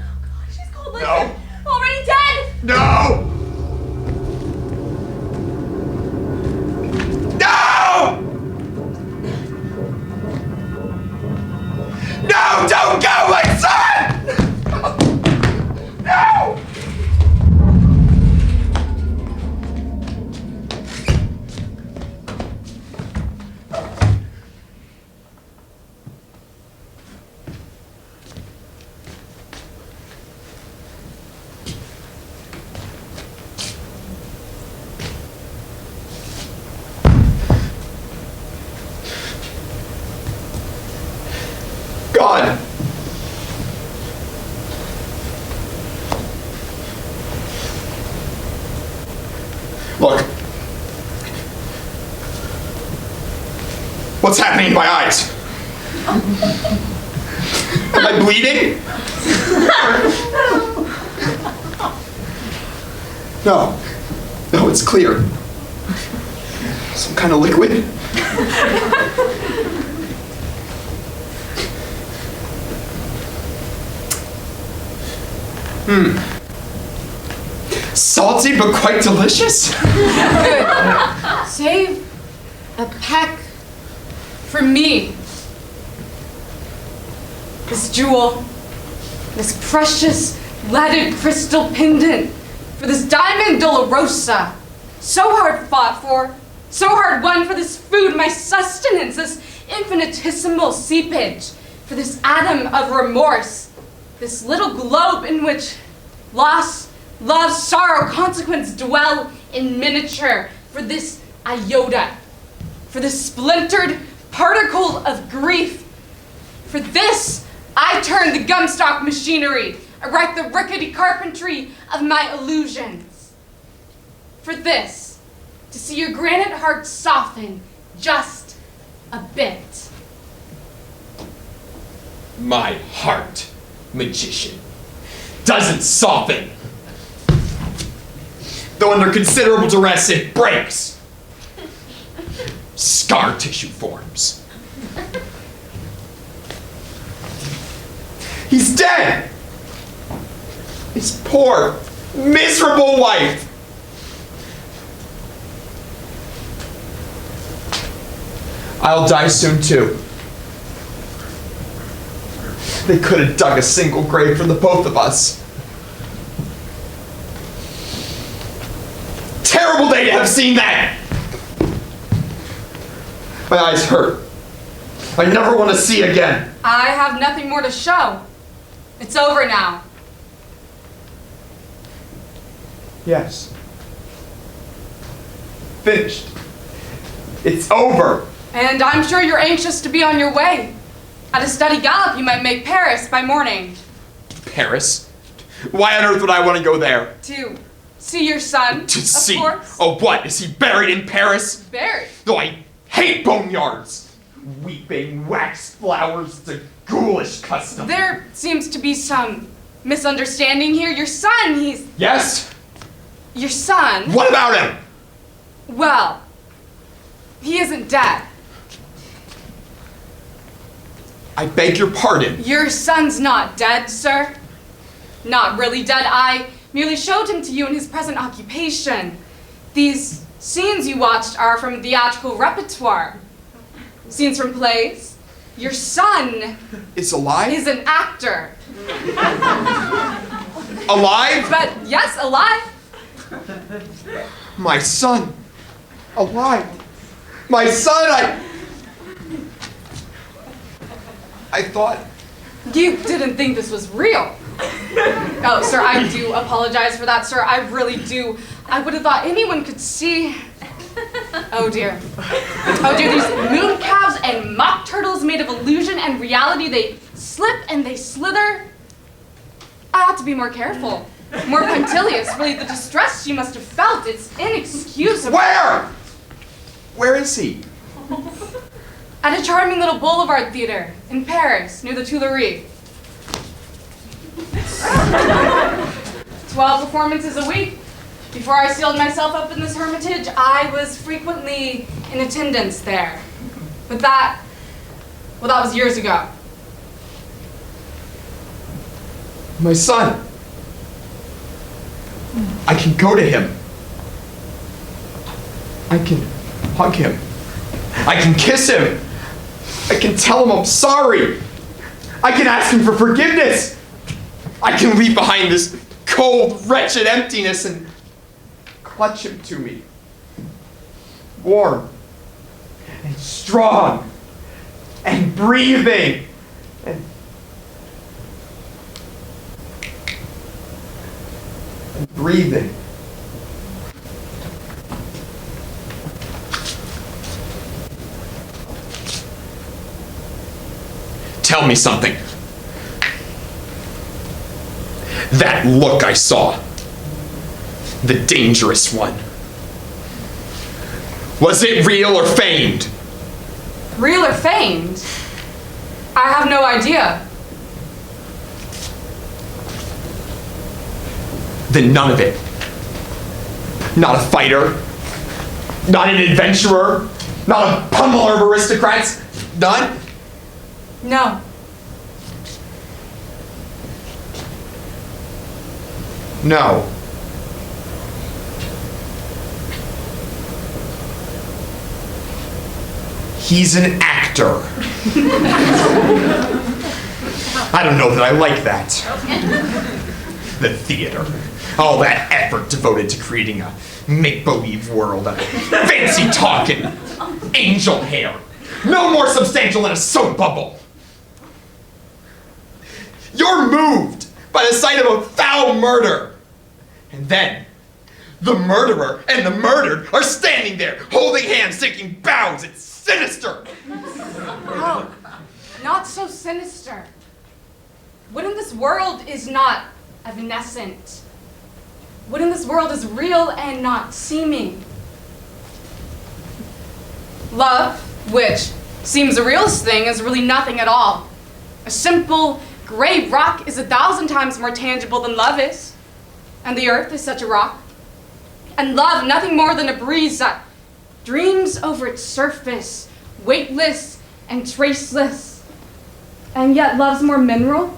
She's cold like No. him. Already dead! No! No! No, don't go, my son! No! God! Look. What's happening in my eyes? Am I bleeding? No. No, it's clear. Some kind of liquid. Salty but quite delicious. Good. Save a peck for me. This jewel, this precious leaded crystal pendant, for this diamond Dolorosa, so hard fought for, so hard won, for this food, my sustenance, this infinitesimal seepage, for this atom of remorse, this little globe in which loss, love, sorrow, consequence dwell in miniature, for this iota, for this splintered particle of grief. For this, I turn the gumstock machinery. I write the rickety carpentry of my illusions. For this, to see your granite heart soften just a bit. My heart, magician, doesn't soften. Though under considerable duress, it breaks. Scar tissue forms. He's dead! His poor, miserable wife! I'll die soon too. They could have dug a single grave for the both of us. Terrible day to have seen that! My eyes hurt. I never want to see again. I have nothing more to show. It's over now. Yes. Finished. It's over. And I'm sure you're anxious to be on your way. At a steady gallop, you might make Paris by morning. Paris? Why on earth would I want to go there? To see your son, To of see? course. Oh, what? Is he buried in Paris? Buried. Though I hate boneyards. Weeping wax flowers, the ghoulish custom. There seems to be some misunderstanding here. Your son, he's... Yes? Your son? What about him? Well, he isn't dead. I beg your pardon. Your son's not dead, sir. Not really dead. I merely showed him to you in his present occupation. These scenes you watched are from theatrical repertoire. Scenes from plays. Your son Is alive? is an actor. Alive? But yes, alive. My son. Alive. My son, I thought... You didn't think this was real. Oh, sir, I do apologize for that, sir. I really do. I would have thought anyone could see. Oh dear. Oh dear, these moon calves and mock turtles made of illusion and reality, they slip and they slither. I ought to be more careful, more punctilious. Really, the distress she must have felt, it's inexcusable. Where? Where is he? At a charming little boulevard theater in Paris, near the Tuileries. 12 performances a week. Before I sealed myself up in this hermitage, I was frequently in attendance there. But that was years ago. My son. I can go to him. I can hug him. I can kiss him. I can tell him I'm sorry. I can ask him for forgiveness. I can leave behind this cold, wretched emptiness and clutch him to me. Warm and strong and breathing and breathing. Tell me something. That look I saw, the dangerous one, was it real or feigned? Real or feigned? I have no idea. Then none of it. Not a fighter, not an adventurer, not a pummeler of aristocrats. None? No. No. He's an actor. I don't know that I like that. The theater. All that effort devoted to creating a make-believe world out of fancy talk and angel hair. No more substantial than a soap bubble. You're moved by the sight of a foul murder. And then, the murderer and the murdered are standing there, holding hands, taking bows. It's sinister. No, not so sinister. What in this world is not evanescent? What in this world is real and not seeming? Love, which seems the realest thing, is really nothing at all. A simple gray rock is 1,000 times more tangible than love is. And the earth is such a rock. And love, nothing more than a breeze that dreams over its surface, weightless and traceless. And yet love's more mineral,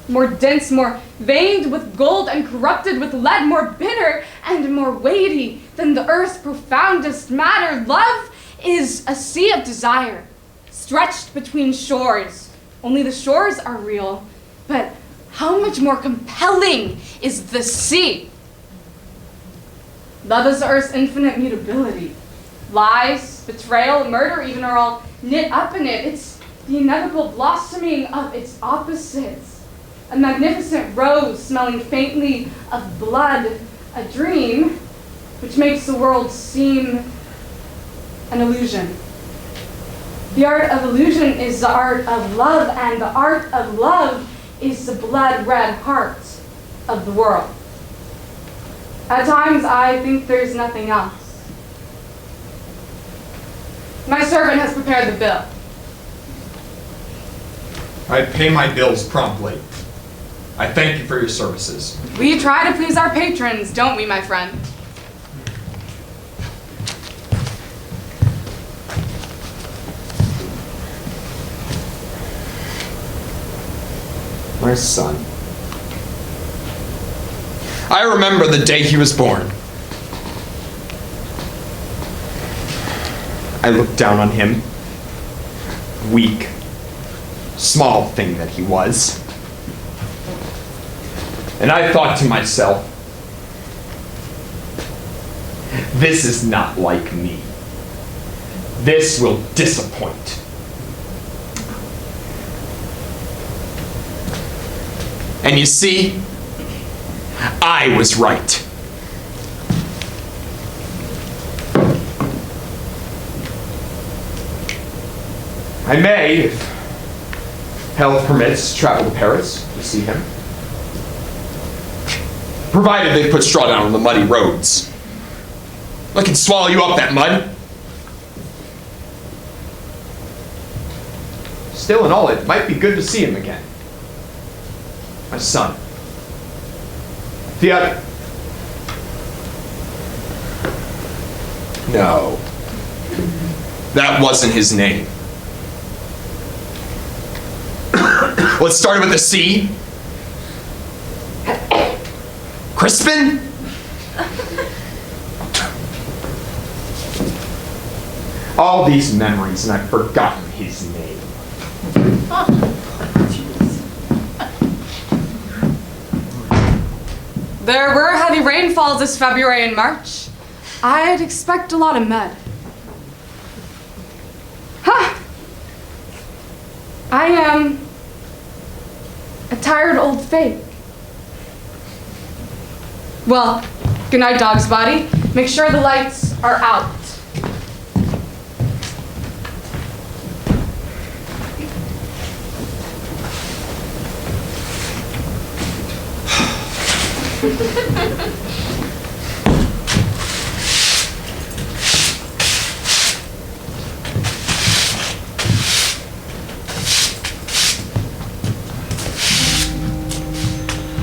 more dense, more veined with gold and corrupted with lead, more bitter and more weighty than the earth's profoundest matter. Love is a sea of desire, stretched between shores. Only the shores are real, but how much more compelling is the sea? Love is the earth's infinite mutability. Lies, betrayal, murder even are all knit up in it. It's the inevitable blossoming of its opposites. A magnificent rose smelling faintly of blood, a dream which makes the world seem an illusion. The art of illusion is the art of love, and the art of love is the blood-red heart of the world. At times, I think there's nothing else. My servant has prepared the bill. I pay my bills promptly. I thank you for your services. We try to please our patrons, don't we, my friend? My son. I remember the day he was born. I looked down on him. Weak, small thing that he was. And I thought to myself, this is not like me. This will disappoint. And you see, I was right. I may, if health permits, travel to Paris to see him. Provided they put straw down on the muddy roads. I can swallow you up that mud. Still in all, it might be good to see him again. My son. Fiat. No. That wasn't his name. Let's start with the C. Crispin? All these memories and I've forgotten his name. There were heavy rainfalls this February and March. I'd expect a lot of mud. Huh. I am a tired old fake. Well, good night, dog's body. Make sure the lights are out.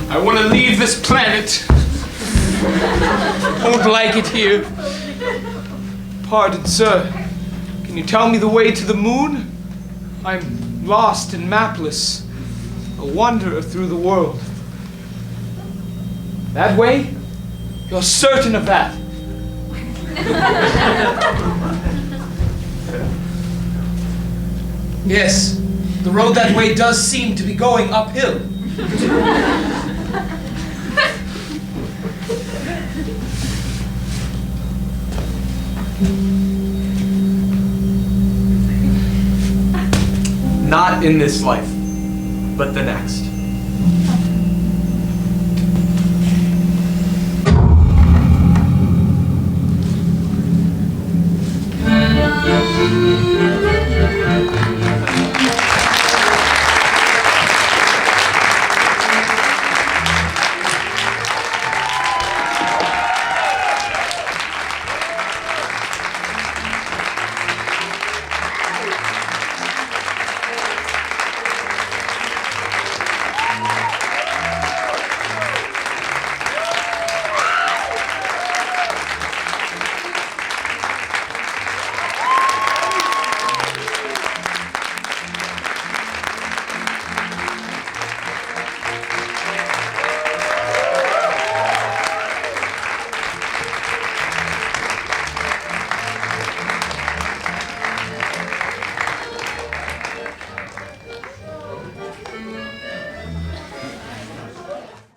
I want to leave this planet. I don't like it here. Pardon, sir. Can you tell me the way to the moon? I'm lost and mapless, a wanderer through the world. That way? You're certain of that? Yes, the road that way does seem to be going uphill. Not in this life, but the next. Thank you.